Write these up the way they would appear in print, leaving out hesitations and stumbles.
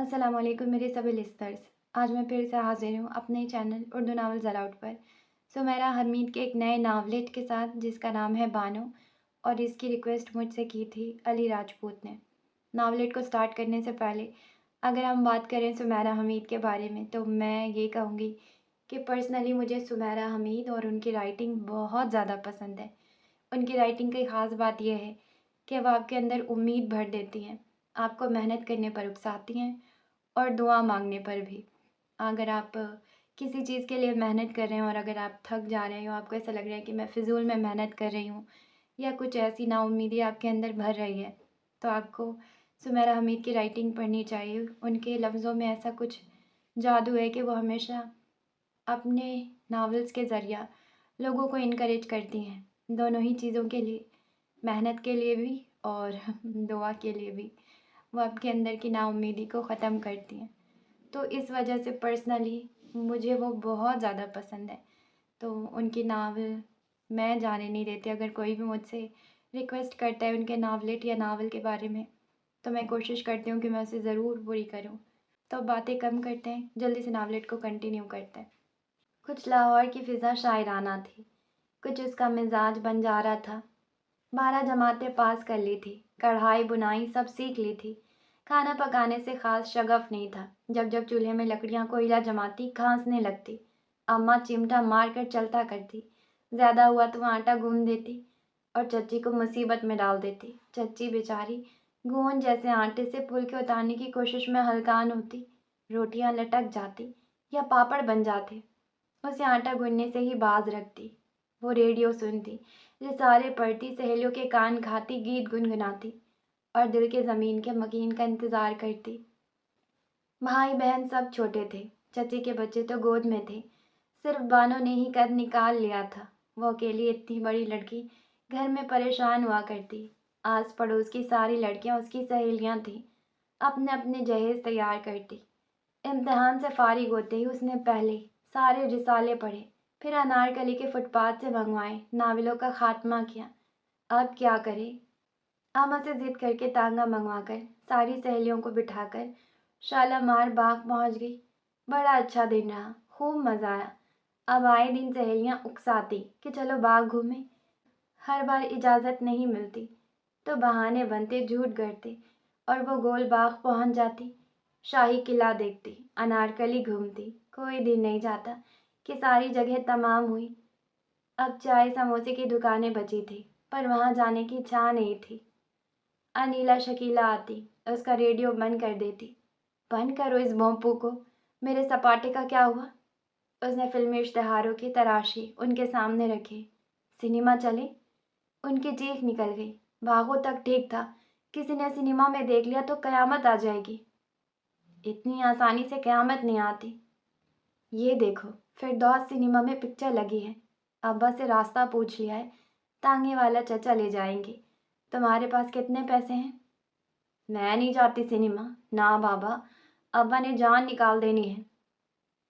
السلام علیکم میرے سبھی لسنرز. آج میں پھر سے حاضر ہوں اپنے چینل اردو ناول زلاؤٹ پر. سمیرہ حمید کے ایک نئے ناولٹ کے ساتھ جس کا نام ہے بانو، اور اس کی ریکویسٹ مجھ سے کی تھی علی راجپوت نے. ناولٹ کو سٹارٹ کرنے سے پہلے اگر ہم بات کریں سمیرہ حمید کے بارے میں تو میں یہ کہوں گی کہ پرسنلی مجھے سمیرہ حمید اور ان کی رائٹنگ بہت زیادہ پسند ہے. ان کی رائٹنگ کی خاص بات یہ ہے کہ وہ آپ کے اندر امید بھر دیتی ہیں، آپ کو محنت کرنے پر اکساتی ہیں اور دعا مانگنے پر بھی. اگر آپ کسی چیز کے لیے محنت کر رہے ہیں اور اگر آپ تھک جا رہے ہیں اور آپ کو ایسا لگ رہا ہے کہ میں فضول میں محنت کر رہی ہوں یا کچھ ایسی نا امیدی آپ کے اندر بھر رہی ہے، تو آپ کو سمیرہ حمید کی رائٹنگ پڑھنی چاہیے. ان کے لفظوں میں ایسا کچھ جادو ہے کہ وہ ہمیشہ اپنے ناولز کے ذریعہ لوگوں کو انکریج کرتی ہیں، دونوں ہی چیزوں کے لیے، محنت کے لیے بھی اور دعا کے لیے بھی. وہ آپ کے اندر کی نا امیدی کو ختم کرتی ہیں. تو اس وجہ سے پرسنلی مجھے وہ بہت زیادہ پسند ہے. تو ان کی ناول میں جانے نہیں دیتی. اگر کوئی بھی مجھ سے ریکویسٹ کرتا ہے ان کے ناولٹ یا ناول کے بارے میں تو میں کوشش کرتی ہوں کہ میں اسے ضرور پوری کروں. تو اب باتیں کم کرتے ہیں، جلدی سے ناولٹ کو کنٹینیو کرتے ہیں. کچھ لاہور کی فضا شاعرانہ تھی، کچھ اس کا مزاج بنجارا تھا. 12 جماعتیں پاس کر لی تھی، کڑھائی بنائی سب سیکھ لی تھی. کھانا پکانے سے خاص شغف نہیں تھا. جب جب چولہے میں لکڑیاں کوئلہ جماتی کھانسنے لگتی. اماں چمٹا مار کر چلتا کرتی. زیادہ ہوا تو آٹا گوندھ دیتی اور چچی کو مصیبت میں ڈال دیتی. چچی بیچاری گوند جیسے آٹے سے پھلکے اتارنے کی کوشش میں ہلکان ہوتی. روٹیاں لٹک جاتی یا پاپڑ بن جاتے. اسے آٹا گوندنے سے ہی باز رکھتی. وہ ریڈیو سنتی، رسالے پڑھتی، سہیلیوں کے کان کھاتی، گیت گنگناتی اور دل کے زمین کے مکین کا انتظار کرتی. بھائی بہن سب چھوٹے تھے، چچی کے بچے تو گود میں تھے. صرف بانو نے ہی قد نکال لیا تھا. وہ اکیلی اتنی بڑی لڑکی گھر میں پریشان ہوا کرتی. آس پڑوس کی ساری لڑکیاں اس کی سہیلیاں تھیں. اپنے اپنے جہیز تیار کرتی. امتحان سے فارغ ہوتے ہی اس نے پہلے سارے رسالے پڑھے، پھر انارکلی کے فٹ پاتھ سے منگوائے، ناولوں کا خاتمہ کیا. اب کیا کرے؟ اماں سے ضد کر کے تانگا منگوا کر ساری سہیلیوں کو بٹھا کر شالامار باغ پہنچ گئی. بڑا اچھا دن رہا، خوب مزہ آیا. اب آئے دن سہیلیاں اکساتی کہ چلو باغ گھومیں. ہر بار اجازت نہیں ملتی تو بہانے بنتے، جھوٹ گڑتے اور وہ گول باغ پہنچ جاتی. شاہی قلعہ دیکھتی، انارکلی گھومتی. کوئی دن نہیں جاتا کہ ساری جگہ تمام ہوئی. اب چائے سموسے کی دکانیں بچی تھی پر وہاں جانے کی چاہ نہیں تھی. انیلا شکیلا آتی، اس کا ریڈیو بند کر دیتی. بند کرو اس بھونپو کو، میرے سپاٹے کا کیا ہوا؟ اس نے فلمی اشتہاروں کی تراشی ان کے سامنے رکھی. سنیما چلے؟ ان کی چیخ نکل گئی. باغوں تک ٹھیک تھا، کسی نے سنیما میں دیکھ لیا تو قیامت آ جائے گی. اتنی آسانی سے قیامت نہیں آتی. یہ دیکھو فردوس سنیما میں پکچر لگی ہے. ابا سے راستہ پوچھ لیا ہے، تانگے والا چچا لے جائیں گے. تمہارے پاس کتنے پیسے ہیں؟ میں نہیں جاتی سنیما. نا بابا، ابا نے جان نکال دینی ہے.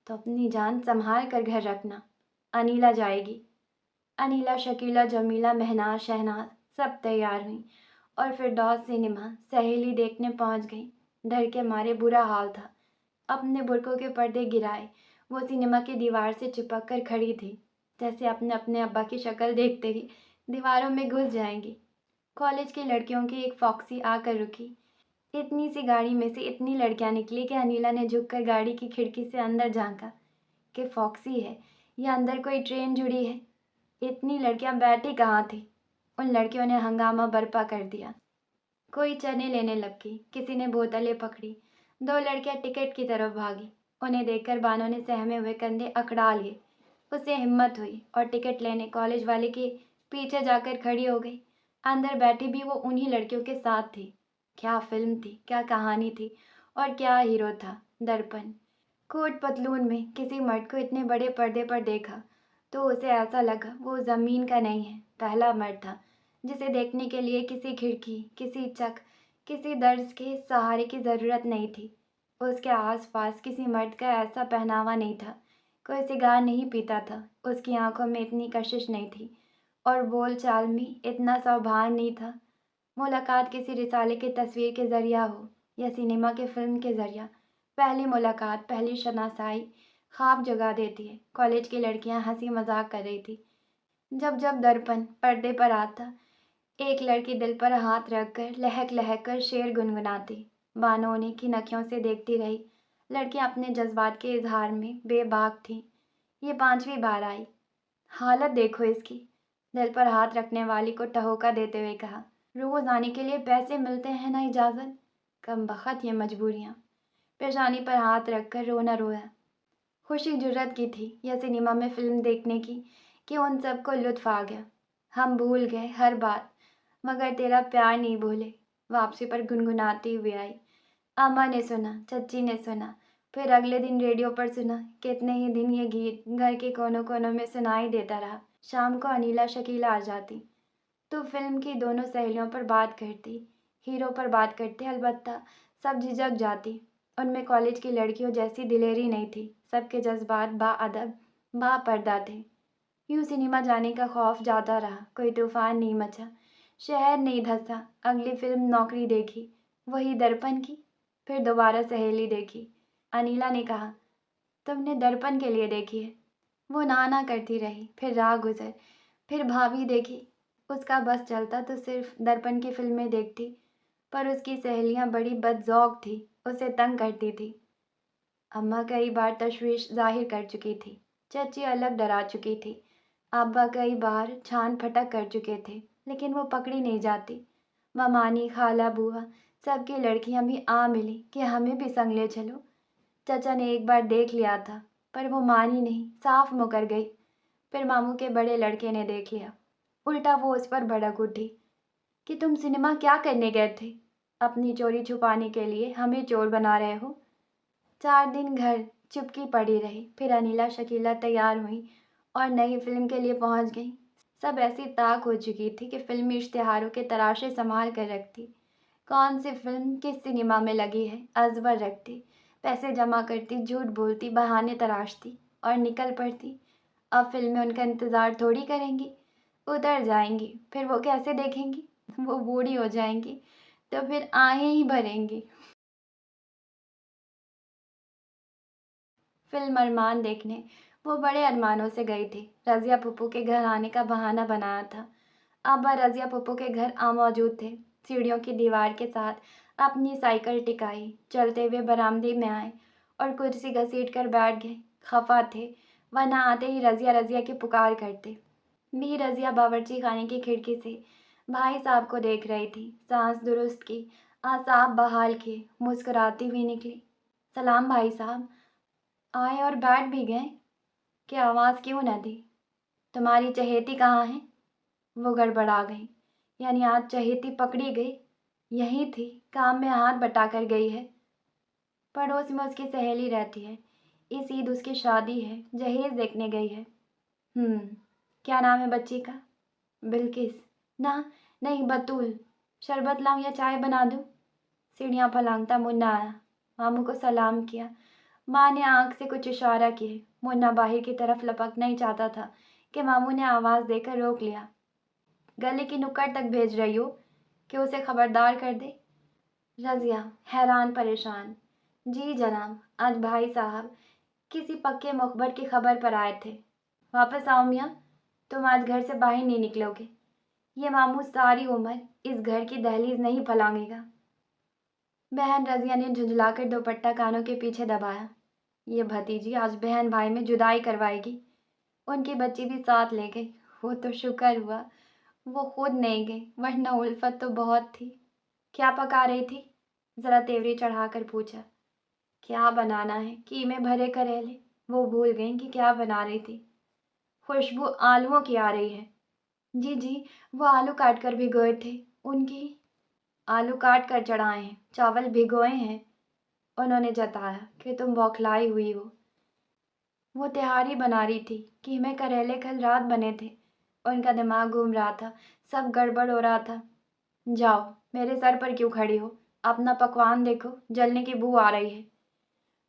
تو اپنی جان سنبھال کر گھر رکھنا. انیلا جائے گی. انیلا شکیلا جمیلہ مہناز شہناز سب تیار ہوئیں اور فردوس سنیما سہیلی دیکھنے پہنچ گئیں. ڈر کے مارے برا حال تھا. اپنے برقعوں کے پردے گرائے وہ سنیما کی دیوار سے چپک کر کھڑی تھی، جیسے اپنے ابا کی شکل دیکھتے ہی دیواروں میں گھس جائیں گی. کالج کی لڑکیوں کی ایک فاکسی آ کر رکی. اتنی سی گاڑی میں سے اتنی لڑکیاں نکلی کہ انیلا نے جھک کر گاڑی کی کھڑکی سے اندر جھانکا کہ فاکسی ہے یا اندر کوئی ٹرین جڑی ہے. اتنی لڑکیاں بیٹھی کہاں تھیں؟ ان لڑکیوں نے ہنگامہ برپا کر دیا. کوئی چنے لینے لگ گئی، کسی نے بوتلیں پکڑی. 2 لڑکیاں ٹکٹ کی طرف بھاگی. انہیں دیکھ کر بانو نے سہمے ہوئے کندھے اکڑا لیے. اسے ہمت ہوئی اور ٹکٹ لینے کالج والے کے پیچھے جا کر کھڑی ہو گئی. اندر بیٹھی بھی وہ انہی لڑکیوں کے ساتھ تھی. کیا فلم تھی، کیا کہانی تھی اور کیا ہیرو تھا. درپن کوٹ پتلون میں کسی مرد کو اتنے بڑے پردے پر دیکھا تو اسے ایسا لگا وہ زمین کا نہیں ہے، پہلا مرد تھا جسے دیکھنے کے لیے کسی کھڑکی، کسی چک، کسی درز کے سہارے کی ضرورت نہیں تھی. اس کے آس پاس کسی مرد کا ایسا پہناوا نہیں تھا. کوئی سگار نہیں پیتا تھا. اس کی آنکھوں میں اتنی کشش نہیں تھی اور بول چال میں اتنا سوبھان نہیں تھا. ملاقات کسی رسالے کی تصویر کے ذریعہ ہو یا سنیما کے فلم کے ذریعہ، पहली मुलाकात, पहली शनासाई ख्वाब जगा देती है। कॉलेज की लड़कियां हंसी मजाक कर रही थी। जब जब दर्पण पर्दे पर आता, एक लड़की दिल पर हाथ रखकर लहक लहक कर शेर गुनगुनाती। बानो उन्हीं की नखियों से देखती रही। लड़कियां अपने जज्बात के इजहार में बेबाक थीं। ये 5वीं बार आई। हालत देखो इसकी, दिल पर हाथ रखने वाली को ठहोका देते हुए कहा। रोज आने के लिए पैसे मिलते हैं ना इजाज़त, कमबख्त ये मजबूरियाँ। पेशानी पर हाथ रखकर रोना रोया। खुशी जुर्रत की थी यह सिनेमा में फिल्म देखने की कि उन सबको लुत्फ आ गया। हम भूल गए हर बात, मगर तेरा प्यार नहीं भूले। वापसी पर गुनगुनाती हुई आई। अम्मा ने सुना, चच्ची ने सुना, फिर अगले दिन रेडियो पर सुना। कितने ही दिन ये गीत घर के कोनों कोनों में सुनाई देता रहा। शाम को अनीला शकीला आ जाती तो फिल्म की दोनों सहेलियों पर बात करती, हीरो पर बात करती। अलबत्ता सब झिझक जाती। उनमें कॉलेज की लड़कियों जैसी दिलेरी नहीं थी। सबके जज्बात बाअदब बापर्दा थे। यूं सिनेमा जाने का खौफ जाता रहा। कोई तूफान नहीं मचा, शहर नहीं धंसा। अगली फिल्म नौकरी देखी, वही दर्पण की। फिर दोबारा सहेली देखी। अनीला ने कहा, तुमने दर्पण के लिए देखी है? वो ना करती रही। फिर राह गुजर, फिर भाभी देखी। उसका बस चलता तो सिर्फ दर्पण की फिल्में देखती, पर उसकी सहेलियां बड़ी बदज़ौक़ थी, उसे तंग करती थी। अम्मा कई बार तशवीश जाहिर कर चुकी थी। चची अलग डरा चुकी थी। अब्बा कई बार छान फटक कर चुके थे, लेकिन वो पकड़ी नहीं जाती। ममानी, खाला, बुआ सबकी लड़कियां भी आ मिली कि हमें भी संग ले चलो। चचा ने एक बार देख लिया था, पर वो मानी नहीं, साफ मुकर गई। फिर मामू के बड़े लड़के ने देख लिया। उल्टा वो उस पर भड़क उठी कि तुम सिनेमा क्या करने गए थे? अपनी चोरी छुपाने के लिए हमें चोर बना रहे हो। 4 दिन घर चुपकी पड़ी रही। फिर अनीला शकीला तैयार हुई और नई फिल्म के लिए पहुंच गई। सब ऐसी ताक हो चुकी थी कि फिल्मी इश्तिहारों के तराशे संभाल कर रखती। कौन सी फिल्म किस सिनेमा में लगी है अजबर रखती। पैसे जमा करती, झूठ बोलती, बहाने तराशती और निकल पड़ती। अब फिल्में उनका इंतज़ार थोड़ी करेंगी, उतर जाएंगी। फिर वो कैसे देखेंगी? वो बूढ़ी हो जाएंगी तो फिर आएँ ही भरेंगी। फिल्म अरमान देखने वो बड़े अरमानों से गई थी। रज़िया फूफू के घर आने का बहाना बनाया था। अब्बा रज़िया फूफू के घर आ मौजूद थे। सीढ़ियों की दीवार के साथ अपनी साइकिल टिकाई, चलते हुए बरामदे में आए और कुर्सी घसीट कर बैठ गए। खफा थे, वरना आते ही रज़िया रज़िया की पुकार करते। भी रज़िया बावर्ची खाने की खिड़की से भाई साहब को देख रही थी। सांस दुरुस्त की, आसाब बहाल किए, मुस्कुराती हुई निकली। सलाम भाई साहब। आए और बैठ भी गए कि आवाज़ क्यों न दी? तुम्हारी चहेती कहाँ है? वो गड़बड़ा गई। यानी आज चहेती पकड़ी गई? यही थी, काम में हाथ बटाकर गई है। पड़ोस में उसकी सहेली रहती है। इस ईद उसकी शादी है, जहेज देखने गई है। क्या नाम है बच्ची का? बिल्किस। ना, नहीं, बतूल। शरबत लाऊं या चाय बना दूं? सीढ़ियाँ फलांगता मुन्ना आया। मामू को सलाम किया। माँ ने आंख से कुछ इशारा किए। मुन्ना बाहर की तरफ लपकना ही चाहता था कि मामू ने आवाज़ देकर रोक लिया। गले की नुक्कड़ तक भेज रही हो कि उसे खबरदार कर दे? रज़िया हैरान परेशान। जी जनाब, आज भाई साहब किसी पक्के मुखबर की खबर पर आए थे। वापस आओ मियाँ, तुम आज घर से बाहर नहीं निकलोगे। ये मामू सारी उम्र इस घर की दहलीज नहीं फलांगेगा। बहन रज़िया ने झुंझलाकर दुपट्टा कानों के पीछे दबाया। ये भतीजी आज बहन भाई में जुदाई करवाएगी। उनकी बच्ची भी साथ ले गई। वो तो शुक्र हुआ वो खुद नहीं गई, वरना उल्फत तो बहुत थी। क्या पका रही थी? ज़रा तेवरी चढ़ाकर पूछा। क्या बनाना है? कीमे भरे करेले। वो भूल गई कि क्या बना रही थी। खुशबू आलूओं की आ रही है। जी जी, वो आलू काट कर भिगोए थे। उनकी आलू काट कर चढ़ाए हैं, चावल भिगोए हैं। उन्होंने जताया कि तुम बौखलाई हुई हो। वो तिहारी बना रही थी। कीमे करेले कल रात बने थे। उनका दिमाग घूम रहा था, सब गड़बड़ हो रहा था। जाओ, मेरे सर पर क्यों खड़ी हो? अपना पकवान देखो, जलने की बू आ रही है।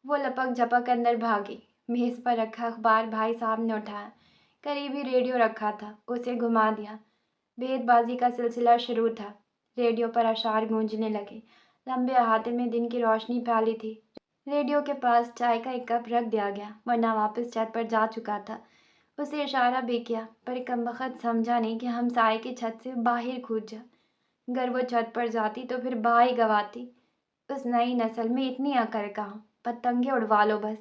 वो लपक झपक अंदर भागी। मेज़ पर रखा अखबार भाई साहब ने उठाया। करीब ही रेडियो रखा था, उसे घुमा दिया। भेदबाजी का सिलसिला शुरू था। रेडियो पर अशार गूंजने लगे। लंबे अहाते में दिन की रोशनी फैली थी। रेडियो के पास चाय का एक कप रख दिया गया, वरना वापस छत पर जा चुका था। उसे इशारा भी किया, पर कमबख्त समझा नहीं कि हम साए की छत से बाहर कूद जा। अगर वो छत पर जाती तो फिर बाई गवाती। उस नई नस्ल में इतनी अकड़ कहाँ, पतंगे उड़वा लो बस।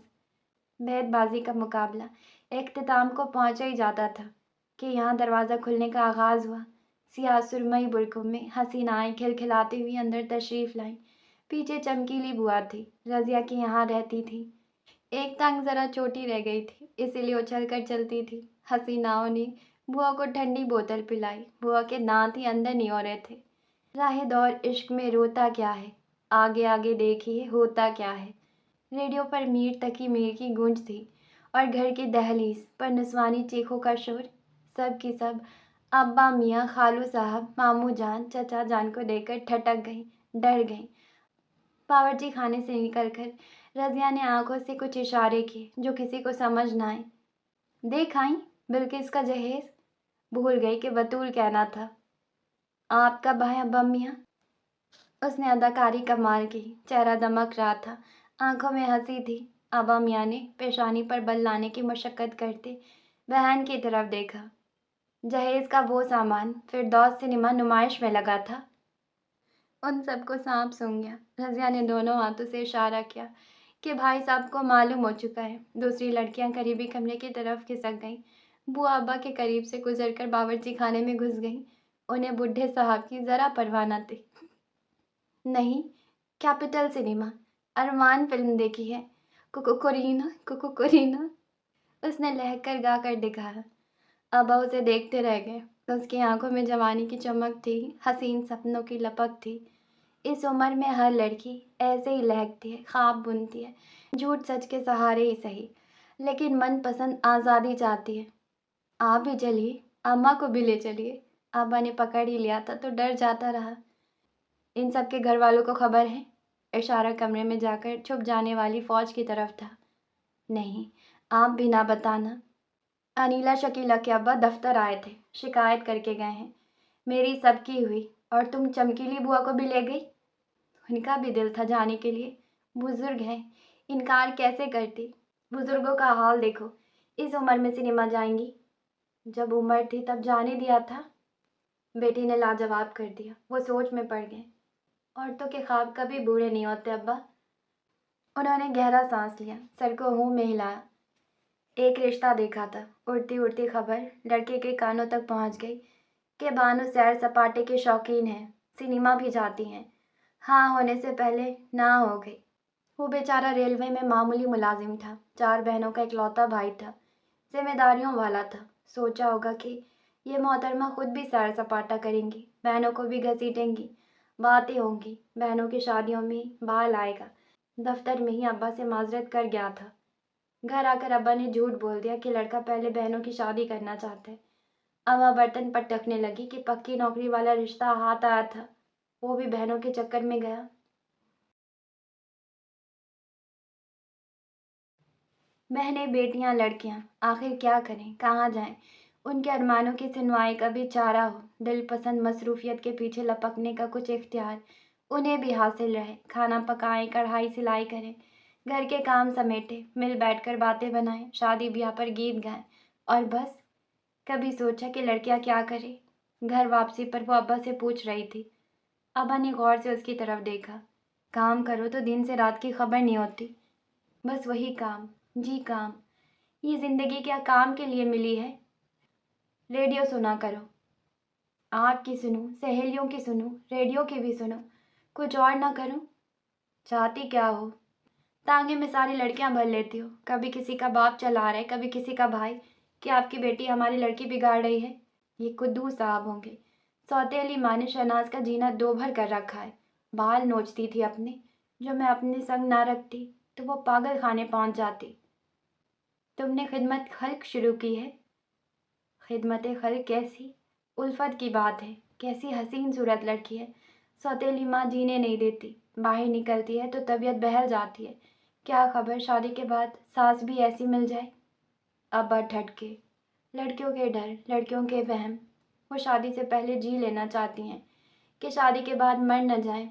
भेदबाजी का मुकाबला इख्तिताम को पहुंचा ही जाता था कि यहाँ दरवाज़ा खुलने का आगाज़ हुआ। सियाह सुरमई बुरकों में हसीनाएं खिलखिलाती हुई अंदर तशरीफ़ लाईं। पीछे चमकीली बुआ थी, रज़िया के यहाँ रहती थी। एक टांग ज़रा छोटी रह गई थी, इसीलिए उछल कर चलती थी। हसीनाओं ने बुआ को ठंडी बोतल पिलाई। बुआ के दांत ही अंदर नहीं हो रहे थे। राहे दौर इश्क में रोता क्या है, आगे आगे देखिए होता क्या है। रेडियो पर मीर तकी मीर की गूंज थी और घर की दहलीज पर निस्वानी चीखों का शोर। सब की सब अब्बा मियाँ, खालू साहब, मामू जान, चचा जान को देखकर ठटक गईं, डर गईं। बावर्ची खाने से निकलकर रज़िया ने आंखों से कुछ इशारे किए जो किसी को समझ न आए। देख आई बिल्किस का जहेज। भूल गई कि बतूल कहना था। आपका भाई अब्बा मियाँ। उसने अदाकारी कमाल की, चेहरा दमक रहा था, आंखों में हंसी थी। अब्बा मियाँ ने पेशानी पर बल लाने की मशक्क़त करते बहन की तरफ देखा। जहेज का वो सामान फिरदौस सिनेमा नुमाइश में लगा था। उन सबको सांप सूंघ गया। रज़िया ने दोनों हाथों से इशारा किया कि भाई साहब को मालूम हो चुका है। दूसरी लड़कियां करीबी कमरे की तरफ खिसक गईं। बुआ अब्बा के करीब से गुजरकर बावर्ची खाने में घुस गईं। उन्हें बुढ़े साहब की ज़रा परवाह न थी। नहीं, कैपिटल सिनेमा, अरमान फिल्म देखी है। कुकुरीना कुकुरीना, उसने लहक कर गा कर दिखाया। अब्बा उसे देखते रह गए। उसकी आंखों में जवानी की चमक थी, हसीन सपनों की लपक थी। इस उम्र में हर लड़की ऐसे ही लहकती है, ख्वाब बुनती है, झूठ सच के सहारे ही सही, लेकिन मनपसंद आज़ादी चाहती है। आप भी चलिए, अम्मा को भी ले चलिए। अब्बा ने पकड़ ही लिया था तो डर जाता रहा। इन सब के घर वालों को खबर है? इशारा कमरे में जाकर छुप जाने वाली फौज की तरफ था। नहीं, आप भी ना बताना। अनीला शकीला के अब्बा दफ्तर आए थे, शिकायत करके गए हैं। मेरी सबकी हुई और तुम चमकीली बुआ को भी ले गई। उनका भी दिल था जाने के लिए, बुजुर्ग हैं, इनकार कैसे करती। बुजुर्गों का हाल देखो, इस उम्र में सिनेमा जाएंगी। जब उम्र थी तब जाने दिया था। बेटी ने लाजवाब कर दिया। वो सोच में पड़ गए। औरतों के ख्वाब कभी बूढ़े नहीं होते अब्बा। उन्होंने गहरा सांस लिया, सर को मुंह में हिलाया। एक रिश्ता देखा था। उड़ती उड़ती खबर लड़के के कानों तक पहुंच गई कि बानो सैर सपाटे के शौकीन हैं, सिनेमा भी जाती हैं। हाँ होने से पहले ना हो गई। वो बेचारा रेलवे में मामूली मुलाजिम था, 4 बहनों का इकलौता भाई था, जिम्मेदारियों वाला था। सोचा होगा कि ये मोहतरमा खुद भी सैर सपाटा करेंगी, बहनों को भी घसीटेंगी, बातें होंगी, बहनों की शादियों में बाल आएगा। दफ्तर में ही अब्बा से माजरत कर गया था। घर आकर अब्बा ने झूठ बोल दिया कि लड़का पहले बहनों की शादी करना चाहता है। अम्मा बर्तन पटकने लगी कि पक्की नौकरी वाला रिश्ता हाथ आया था, वो भी बहनों के चक्कर में गया। बहनें, बेटियां, लड़कियां आखिर क्या करें, कहाँ जाएं? उनके अरमानों की सुनवाई का भी चारा हो, दिल पसंद मसरूफियत के पीछे लपकने का कुछ इख्तियार उन्हें भी हासिल रहे। खाना पकाएं, कढ़ाई सिलाई करें, घर के काम समेटे, मिल बैठकर बातें बनाएं, शादी ब्याह पर गीत गाएं, और बस। कभी सोचा कि लड़कियां क्या करें? घर वापसी पर वो अब्बा से पूछ रही थी। अब्बा ने गौर से उसकी तरफ देखा। काम करो तो दिन से रात की खबर नहीं होती। बस वही काम, जी काम। ये जिंदगी क्या काम के लिए मिली है? रेडियो सुना करो। आपकी सुनो, सहेलियों की सुनो, रेडियो की भी सुनो। कुछ और ना करूं? चाहती क्या हो? तांगे में सारी लड़कियां भर लेती हो। कभी किसी का बाप चला रहा है, कभी किसी का भाई कि आपकी बेटी हमारी लड़की बिगाड़ रही है। ये कुद्दूस साहब होंगे। सौतेली माँ ने शहनाज का जीना दो भर कर रखा है। बाल नोचती थी अपने। जो मैं अपने संग ना रखती तो वो पागल खाने पहुंच जाती। तुमने खिदमत खल्क शुरू की है। खिदमत खल्क कैसी? उल्फत की बात है। कैसी हसीन सूरत लड़की है। सौतेली माँ जीने नहीं देती। बाहर निकलती है तो तबीयत बहल जाती है। क्या खबर शादी के बाद सास भी ऐसी मिल जाए। अब्बा ठटके। लड़कियों के डर, लड़कियों के वहम। वो शादी से पहले जी लेना चाहती हैं कि शादी के बाद मर न जाए।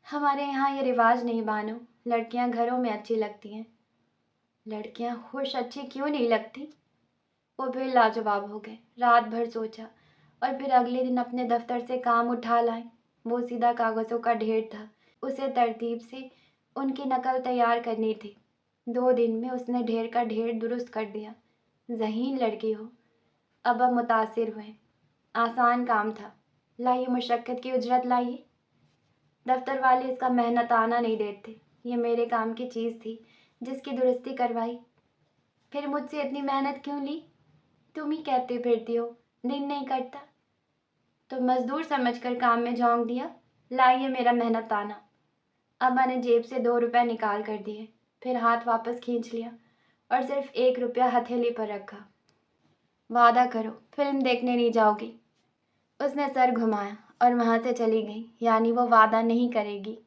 हमारे यहाँ ये रिवाज नहीं बानो, लड़कियाँ घरों में अच्छी लगती हैं। लड़कियाँ खुश अच्छी क्यों नहीं लगती? वो फिर लाजवाब हो गए। रात भर सोचा और फिर अगले दिन अपने दफ्तर से काम उठा लाए। वो सीधा कागज़ों का ढेर था। उसे तरतीब से उनकी नकल तैयार करनी थी। 2 दिन में उसने ढेर का ढेर दुरुस्त कर दिया। ज़हीन लड़की हो। अब मुतासिर हुए। आसान काम था। लाइए मुशक्क़त की उजरत लाइए। दफ्तर वाले इसका मेहनताना नहीं देते। ये मेरे काम की चीज़ थी जिसकी दुरुस्ती करवाई। फिर मुझसे इतनी मेहनत क्यों ली? तुम ही कहते फिरती हो दिन नहीं कटता। तो मजदूर समझकर काम में झोंक दिया। लाइए मेरा मेहनताना। अब्बा ने जेब से 2 रुपए निकाल कर दिए, फिर हाथ वापस खींच लिया और सिर्फ 1 रुपया हथेली पर रखा। वादा करो फिल्म देखने नहीं जाओगी। उसने सर घुमाया और वहाँ से चली गई, यानी वो वादा नहीं करेगी।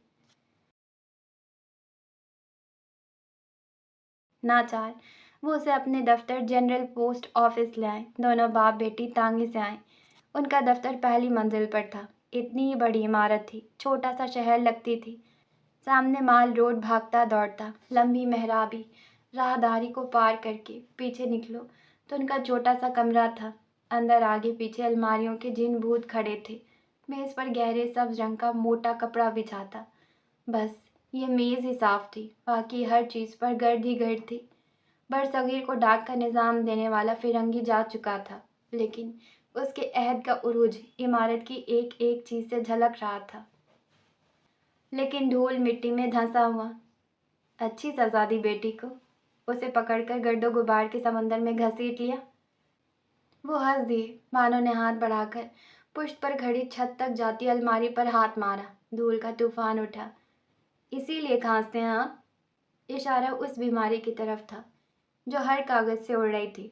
नाचार वो उसे अपने दफ्तर जनरल पोस्ट ऑफिस ले आए। दोनों बाप बेटी तांगे से आए। उनका दफ्तर पहली मंजिल पर था। इतनी ही बड़ी इमारत थी, छोटा सा शहर लगती थी। सामने माल रोड भागता दौड़ता, लंबी मेहराबी। राहदारी को पार करके पीछे निकलो तो उनका छोटा सा कमरा था। अंदर आगे पीछे अलमारियों के जिन भूत खड़े थे। मेज़ पर गहरे सब्ज रंग का मोटा कपड़ा बिछा था। बस ये मेज़ ही साफ थी, बाकी हर चीज़ पर गर्द ही गर्द थी। बरसगीर को डाक का निज़ाम देने वाला फिरंगी जा चुका था, लेकिन उसके अहद का उरूज इमारत की एक एक चीज़ से झलक रहा था। लेकिन धूल मिट्टी में धंसा हुआ। अच्छी सजा दी बेटी को। उसे पकड़कर गर्दो गुबार के समंदर में घसीट लिया। वो हंस दिए। बानो ने हाथ बढ़ाकर पुष्ट पर खड़ी छत तक जाती अलमारी पर हाथ मारा। धूल का तूफान उठा। इसीलिए खांसते हैं आप? इशारा उस बीमारी की तरफ था जो हर कागज से उड़ रही थी।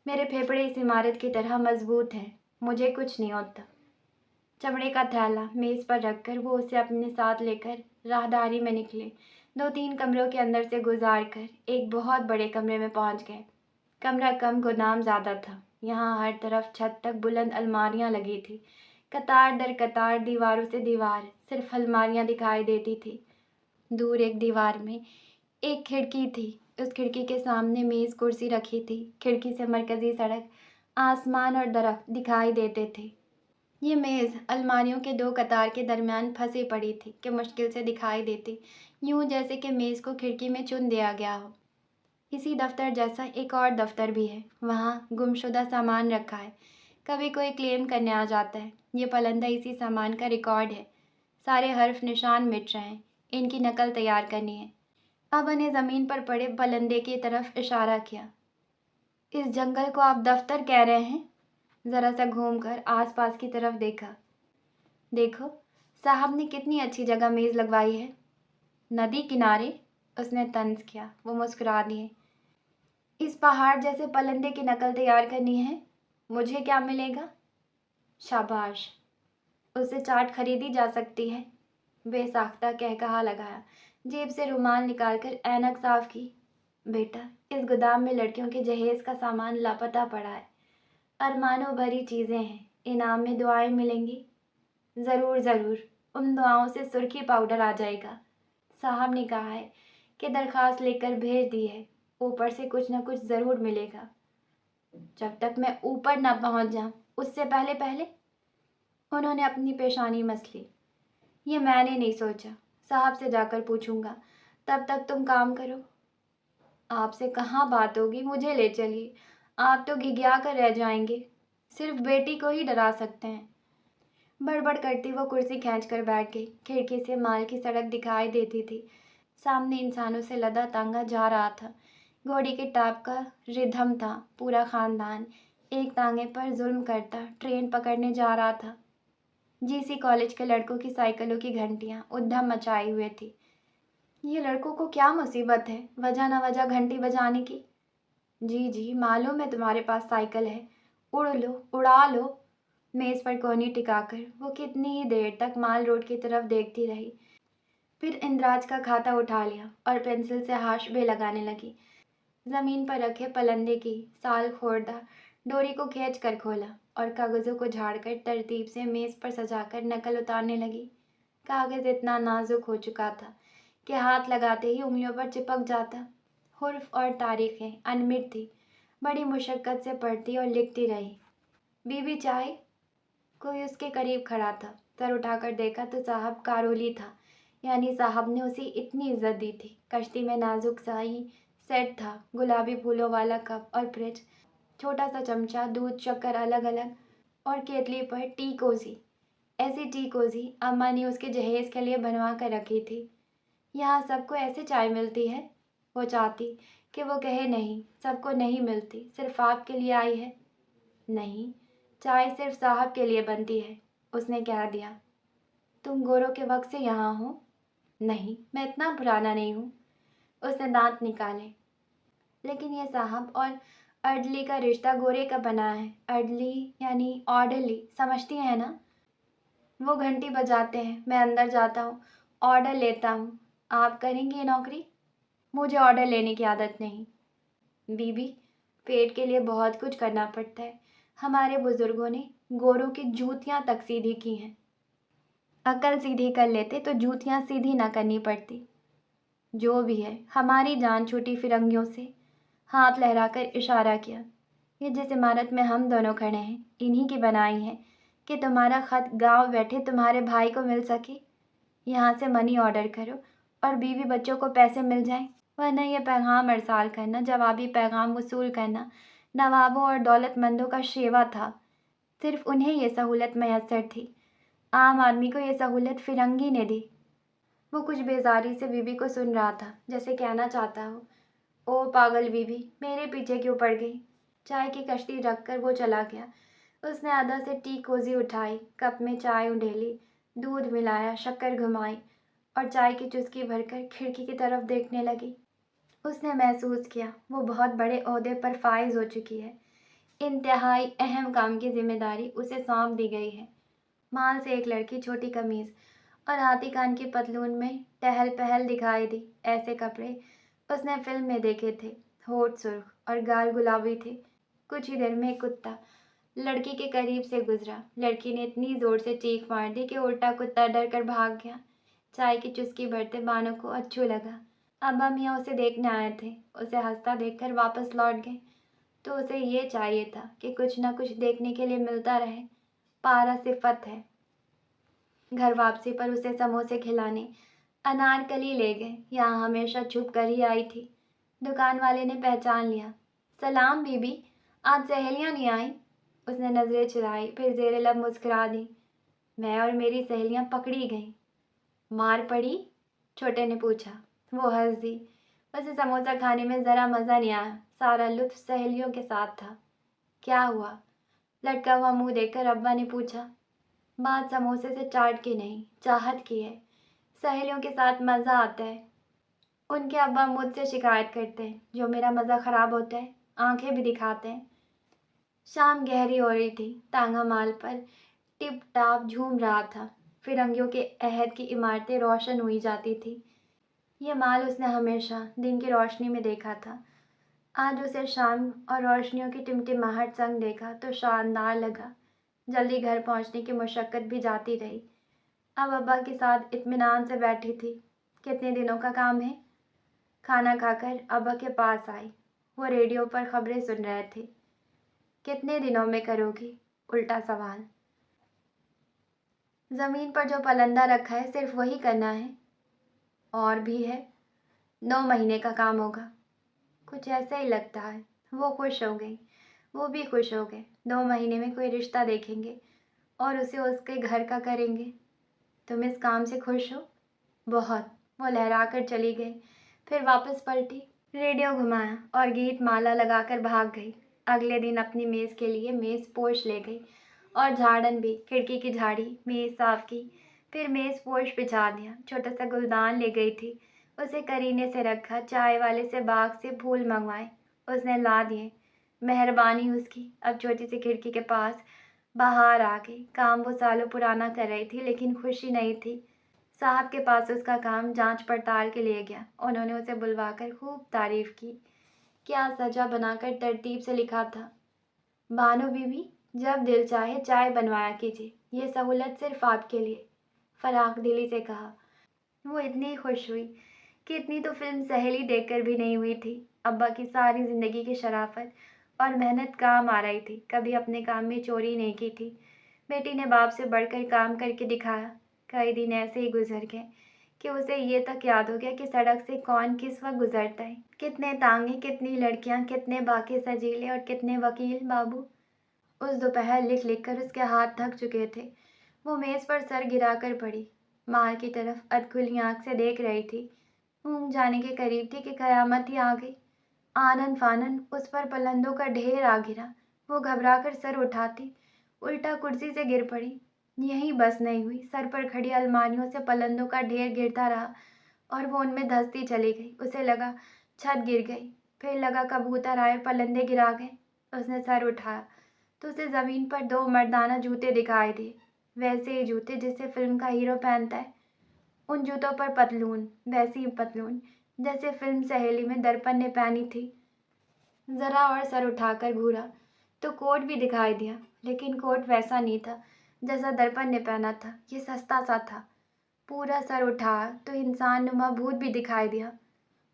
मेरे फेफड़े इस इमारत की तरह मजबूत हैं, मुझे कुछ नहीं होता। चमड़े का थैला मेज़ पर रखकर वो उसे अपने साथ लेकर राहदारी में निकले। 2-3 कमरों के अंदर से गुजार कर एक बहुत बड़े कमरे में पहुंच गए। कमरा कम, गोदाम ज़्यादा था। यहाँ हर तरफ छत तक बुलंद अलमारियाँ लगी थी। कतार दर कतार, दीवारों से दीवार सिर्फ अलमारियाँ दिखाई देती थी। दूर एक दीवार में एक खिड़की थी। उस खिड़की के सामने मेज़ कुर्सी रखी थी। खिड़की से मरकज़ी सड़क, आसमान और दरख्त दिखाई देते थे। ये मेज़ अलमारियों के 2 कतार के दरमियान फंसी पड़ी थी कि मुश्किल से दिखाई देती, यूं जैसे कि मेज़ को खिड़की में चुन दिया गया हो। इसी दफ्तर जैसा एक और दफ्तर भी है। वहाँ गुमशुदा सामान रखा है। कभी कोई क्लेम करने आ जाता है। ये पलंदा इसी सामान का रिकॉर्ड है। सारे हर्फ निशान मिट रहे हैं। इनकी नकल तैयार करनी है। अब ने ज़मीन पर पड़े पलंदे की तरफ इशारा किया। इस जंगल को आप दफ्तर कह रहे हैं? ज़रा सा घूमकर आसपास की तरफ देखा। देखो साहब ने कितनी अच्छी जगह मेज़ लगवाई है। नदी किनारे? उसने तंज किया। वो मुस्कुरा दिए। इस पहाड़ जैसे पलंदे की नकल तैयार करनी है। मुझे क्या मिलेगा? शाबाश। उससे चाट खरीदी जा सकती है। बेसाख्ता कहकहा लगाया। जेब से रुमाल निकालकर ऐनक साफ की। बेटा, इस गोदाम में लड़कियों के जहेज का सामान लापता पड़ा है। अरमानों भरी चीज़ें हैं। इनाम में दुआएं मिलेंगी। ज़रूर ज़रूर, उन दुआओं से सुर्खी पाउडर आ जाएगा। साहब ने कहा है कि दरख्वास्त लेकर भेज दी है। ऊपर से कुछ न कुछ ज़रूर मिलेगा। जब तक मैं ऊपर न पहुंच जाऊं, उससे पहले पहले। उन्होंने अपनी पेशानी मस ली। ये मैंने नहीं सोचा, साहब से जाकर पूछूंगा। तब तक तुम काम करो। आपसे कहाँ बात होगी, मुझे ले चलिए। आप तो घिघिया कर रह जाएंगे। सिर्फ बेटी को ही डरा सकते हैं। बड़बड़ करती वो कुर्सी खींच कर बैठ गई। खिड़की से माल की सड़क दिखाई देती थी। सामने इंसानों से लदा तांगा जा रहा था। घोड़ी के टाप का रिधम था। पूरा खानदान एक तांगे पर जुल्म करता ट्रेन पकड़ने जा रहा था। जीसी कॉलेज के लड़कों की साइकिलों की घंटियां उद्यम मचाई हुए थी। ये लड़कों को क्या मुसीबत है वजह न वजह घंटी बजाने की? जी जी, मालूम है तुम्हारे पास साइकिल है। उड़ लो, उड़ा लो। मेज़ पर कोहनी टिकाकर वो कितनी ही देर तक माल रोड की तरफ देखती रही। फिर इंद्राज का खाता उठा लिया और पेंसिल से हाशबे लगाने लगी। ज़मीन पर रखे पलंदे की साल खोर्दा डोरी को खींच कर खोला और कागज़ों को झाड़कर तरतीब से मेज़ पर सजाकर नकल उतारने लगी। कागज़ इतना नाजुक हो चुका था कि हाथ लगाते ही उंगलियों पर चिपक जाता। हुर्फ और तारीखें अनमिट थी। बड़ी मुशक्क़त से पढ़ती और लिखती रही। बीबी चाय? कोई उसके करीब खड़ा था। सर उठाकर देखा तो साहब कारोली था, यानी साहब ने उसे इतनी इज्जत दी थी। कश्ती में नाजुक सा ही सेट था, गुलाबी फूलों वाला कप और फ्रिज, छोटा सा चमचा, दूध शक्कर अलग अलग, और केतली पर टी कोज़ी। ऐसी टी कोज़ी अम्मा ने उसके जहेज़ के लिए बनवा कर रखी थी। यहाँ सबको ऐसे चाय मिलती है? वो चाहती कि वो कहे नहीं, सबको नहीं मिलती, सिर्फ आपके लिए आई है। नहीं, चाय सिर्फ साहब के लिए बनती है, उसने कह दिया। तुम गोरों के वक्त से यहाँ हो? नहीं, मैं इतना पुराना नहीं हूँ। उसने दांत निकाले। लेकिन ये साहब और अर्डली का रिश्ता गोरे का बना है। अर्डली यानी ऑर्डरली, समझती हैं ना? वो घंटी बजाते हैं, मैं अंदर जाता हूँ, ऑर्डर लेता हूँ। आप करेंगी ये नौकरी? मुझे ऑर्डर लेने की आदत नहीं। बीबी, पेट के लिए बहुत कुछ करना पड़ता है। हमारे बुजुर्गों ने गोरों की जूतियाँ तक सीधी की हैं। अकल सीधी कर लेते तो जूतियाँ सीधी ना करनी पड़ती। जो भी है, हमारी जान छूटी फिरंगियों से। हाथ लहराकर इशारा किया। ये जिस इमारत में हम दोनों खड़े हैं, इन्हीं की बनाई है कि तुम्हारा खत गांव बैठे तुम्हारे भाई को मिल सके। यहाँ से मनी ऑर्डर करो और बीवी बच्चों को पैसे मिल जाएं, वरना ये पैगाम अरसाल करना, जवाबी पैगाम वसूल करना नवाबों और दौलतमंदों का शेवा था। सिर्फ उन्हें ये सहूलत मैसर थी। आम आदमी को ये सहूलत फिरंगी ने दी। वो कुछ बेजारी से बीबी को सुन रहा था, जैसे कहना चाहता हो, ओ पागल बीबी, मेरे पीछे क्यों पड़ गई? चाय की कश्ती रखकर वो चला गया। उसने आधा से टी कोज़ी उठाई, कप में चाय उंडेली, दूध मिलाया, शक्कर घुमाई और चाय की चुस्की भरकर खिड़की की तरफ देखने लगी। उसने महसूस किया वो बहुत बड़े ओहदे पर फाइज हो चुकी है। इंतहाई अहम काम की जिम्मेदारी उसे सौंप दी गई है। माल से एक लड़की छोटी कमीज और हाथी कान की पतलून में टहल पहल दिखाई दी। ऐसे कपड़े उसने फिल्म में देखे थे। होठ सुर्ख और गाल गुलाबी थे। कुछ ही देर में एक कुत्ता लड़की के करीब से गुजरा। लड़की ने इतनी जोर से चीख मार दी कि उल्टा कुत्ता डर कर भाग गया। चाय की चुस्की भरते बानों को अच्छू लगा। अब्बा मियाँ उसे देखने आए थे। उसे हंसता देखकर वापस लौट गए। तो उसे ये चाहिए था कि कुछ न कुछ देखने के लिए मिलता रहे। पारा सिफत है। घर वापसी पर उसे समोसे खिलाने अनारकली ले गए। यहाँ हमेशा छुप कर ही आई थी। दुकान वाले ने पहचान लिया। सलाम बीबी, आज सहेलियाँ नहीं आई? उसने नजरें चुराई, फिर जेरे लब मुस्कुरा दी। मैं और मेरी सहेलियाँ पकड़ी गईं। मार पड़ी? छोटे ने पूछा। वो हंस दी। वैसे समोसा खाने में ज़रा मज़ा नहीं आया। सारा लुत्फ सहेलियों के साथ था। क्या हुआ? लटका हुआ मुंह देखकर अब्बा ने पूछा। बात समोसे से चाट की नहीं, चाहत की है। सहेलियों के साथ मज़ा आता है। उनके अब्बा मुझसे शिकायत करते हैं, जो मेरा मज़ा ख़राब होता है, आंखें भी दिखाते हैं। शाम गहरी हो रही थी। तांगा माल पर टिप टाप झूम रहा था। फिरंगियों के अहद की इमारतें रोशन हुई जाती थी। ये माल उसने हमेशा दिन की रोशनी में देखा था। आज उसे शाम और रोशनियों की टिमटिमाहट संग देखा तो शानदार लगा। जल्दी घर पहुंचने की मशक्क़त भी जाती रही। अब अब्बा के साथ इत्मीनान से बैठी थी। कितने दिनों का काम है? खाना खाकर अब्बा के पास आई। वो रेडियो पर खबरें सुन रहे थे। कितने दिनों में करोगी? उल्टा सवाल। ज़मीन पर जो पलंदा रखा है सिर्फ वही करना है? और भी है। 9 महीने का काम होगा। कुछ ऐसा ही लगता है। वो खुश हो गई। वो भी खुश हो गए। 2 महीने में कोई रिश्ता देखेंगे और उसे उसके घर का करेंगे। तुम इस काम से खुश हो? बहुत। वो लहरा कर चली गई, फिर वापस पलटी, रेडियो घुमाया और गीत माला लगाकर भाग गई। अगले दिन अपनी मेज़ के लिए मेज़ पोश ले गई और झाड़न भी। खिड़की की झाड़ी, मेज़ साफ की, फिर मेज़ पोश बिछा दिया। छोटा सा गुलदान ले गई थी, उसे करीने से रखा। चाय वाले से बाग से फूल मंगवाए, उसने ला दिए। मेहरबानी उसकी। अब छोटी सी खिड़की के पास बाहर आ गई। काम वो सालों पुराना कर रही थी, लेकिन खुशी नहीं थी। साहब के पास उसका काम जांच पड़ताल के लिए गया। उन्होंने उसे बुलवाकर खूब तारीफ की। क्या सजा बनाकर तरतीब से लिखा था। बानो बीबी, जब दिल चाहे चाय बनवाया कीजिए। ये सहूलत सिर्फ आपके लिए। फराख दिली से कहा। वो इतनी खुश हुई कि इतनी तो फिल्म सहेली देखकर भी नहीं हुई थी। अब्बा की सारी जिंदगी की शराफत और मेहनत काम आ रही थी, कभी अपने काम में चोरी नहीं की थी। बेटी ने बाप से बढ़कर काम करके दिखाया। कई दिन ऐसे ही गुजर गए कि उसे ये तक याद हो गया कि सड़क से कौन किस वक्त गुजरता है, कितने तांगे, कितनी लड़कियां, कितने बाकी सजीले और कितने वकील बाबू। उस दोपहर लिख लिख कर उसके हाथ थक चुके थे। वो मेज पर सर गिराकर पड़ी, माँ की तरफ अधखुली आंख से देख रही थी। ऊँघ जाने के करीब थी कि कयामत ही आ गई। आनन फानन उस पर पलंदों का ढेर आ गिरा। वो घबराकर सर उठाती, उल्टा कुर्सी से गिर पड़ी। यहीं बस नहीं हुई, सर पर खड़ी अलमारियों से पलंदों का ढेर गिरता रहा और वो उनमें धंसती चली गई। उसे लगा छत गिर गई, फिर लगा कबूतर आए पलंदे गिरा गए। उसने सर उठाया तो उसे ज़मीन पर दो मर्दाना जूते दिखाई दिए, वैसे ही जूते जिसे फिल्म का हीरो पहनता है। उन जूतों पर पतलून, वैसी ही पतलून जैसे फिल्म सहेली में दर्पण ने पहनी थी। जरा और सर उठाकर घूरा तो कोट भी दिखाई दिया, लेकिन कोट वैसा नहीं था जैसा दर्पण ने पहना था। ये सस्ता सा था। पूरा सर उठाया तो इंसान नुमा भूत भी दिखाई दिया।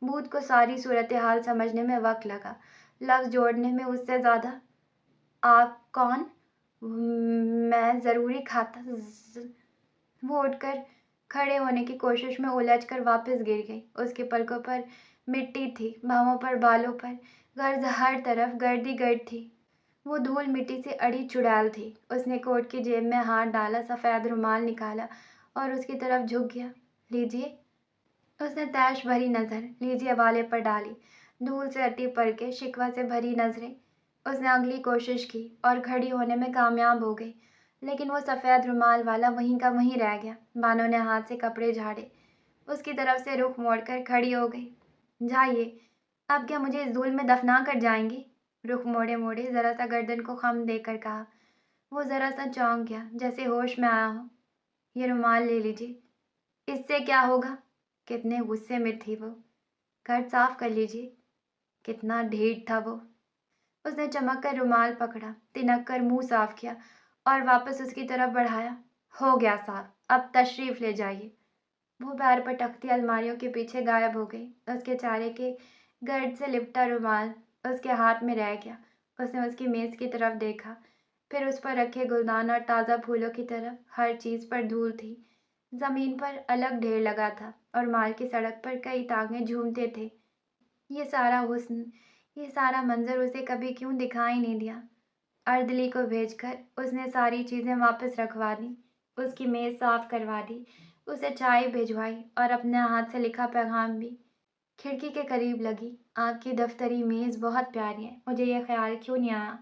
भूत को सारी सूरत हाल समझने में वक्त लगा, लफ्ज़ जोड़ने में उससे ज़्यादा। आप कौन? मैं ज़रूरी खाता वो उठकर खड़े होने की कोशिश में उलझकर वापस गिर गई। उसके पलकों पर मिट्टी थी, बाहों पर, बालों पर, गर्ज हर तरफ गर्दी गर्द थी। वो धूल मिट्टी से अड़ी चुड़ैल थी। उसने कोट की जेब में हाथ डाला, सफ़ेद रुमाल निकाला और उसकी तरफ झुक गया। लीजिए। उसने तैश भरी नज़र लीजिए वाले पर डाली। धूल से अटी पलकें, शिकवा से भरी नज़रें। उसने अगली कोशिश की और खड़ी होने में कामयाब हो गई, लेकिन वो सफ़ेद रुमाल वाला वहीं का वहीं रह गया। बानो ने हाथ से कपड़े झाड़े, उसकी तरफ से रुख मोड़कर खड़ी हो गई। जाइए, अब क्या मुझे इस धूल में दफना कर जाएंगी? रुख मोड़े मोड़े ज़रा सा गर्दन को खम देकर कहा। वो ज़रा सा चौंक गया, जैसे होश में आया हो। ये रुमाल ले लीजिए। इससे क्या होगा? कितने गुस्से में थी वो। घर साफ कर लीजिए। कितना ढीठ था वो। उसने चमक कर रुमाल पकड़ा, तिनक कर मुंह साफ किया और वापस उसकी तरफ बढ़ाया। हो गया साफ, अब तशरीफ ले जाइए। वो पैर पटकती अलमारियों के पीछे गायब हो गई। उसके चेहरे के गर्द से लिपटा रुमाल उसके हाथ में रह गया। उसने उसकी मेज़ की तरफ देखा, फिर उस पर रखे गुलदान और ताज़ा फूलों की तरफ। हर चीज़ पर धूल थी। ज़मीन पर अलग ढेर लगा था और माल की सड़क पर कई तांगे झूमते थे। ये सारा हुस्न, ये सारा मंजर उसे कभी क्यों दिखाई नहीं दिया? अर्दली को भेजकर उसने सारी चीज़ें वापस रखवा दी, उसकी मेज़ साफ करवा दी, उसे चाय भिजवाई और अपने हाथ से लिखा पैगाम भी। खिड़की के करीब लगी आपकी दफ्तरी मेज़ बहुत प्यारी है। मुझे यह ख्याल क्यों नहीं आया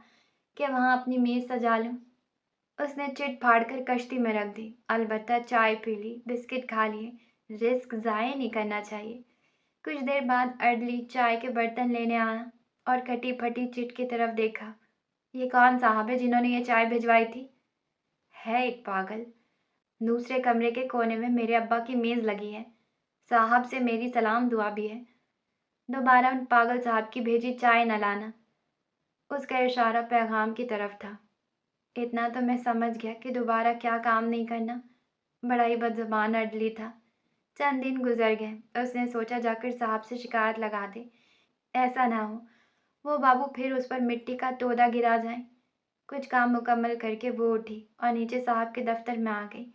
कि वहाँ अपनी मेज़ सजा लूँ। उसने चिट फाड़कर कश्ती में रख दी। अलबत्ता चाय पी ली, बिस्किट खा लिए। रिस्क ज़ाया नहीं करना चाहिए। कुछ देर बाद अर्दली चाय के बर्तन लेने आया और कटी फटी चिट की तरफ देखा। ये कौन साहब है जिन्होंने ये चाय भिजवाई थी? है एक पागल। दूसरे कमरे के कोने में मेरे अब्बा की मेज़ लगी है। साहब से मेरी सलाम दुआ भी है। दोबारा उन पागल साहब की भेजी चाय न लाना। उसका इशारा पैगाम की तरफ था। इतना तो मैं समझ गया कि दोबारा क्या काम नहीं करना। बड़ा ही बदज़ुबान अर्दली था। चंद दिन गुजर गए। उसने सोचा जाकर साहब से शिकायत लगा दे। ऐसा ना हो वो बाबू फिर उस पर मिट्टी का तोदा गिरा जाए। कुछ काम मुकम्मल करके वो उठी और नीचे साहब के दफ्तर में आ गई।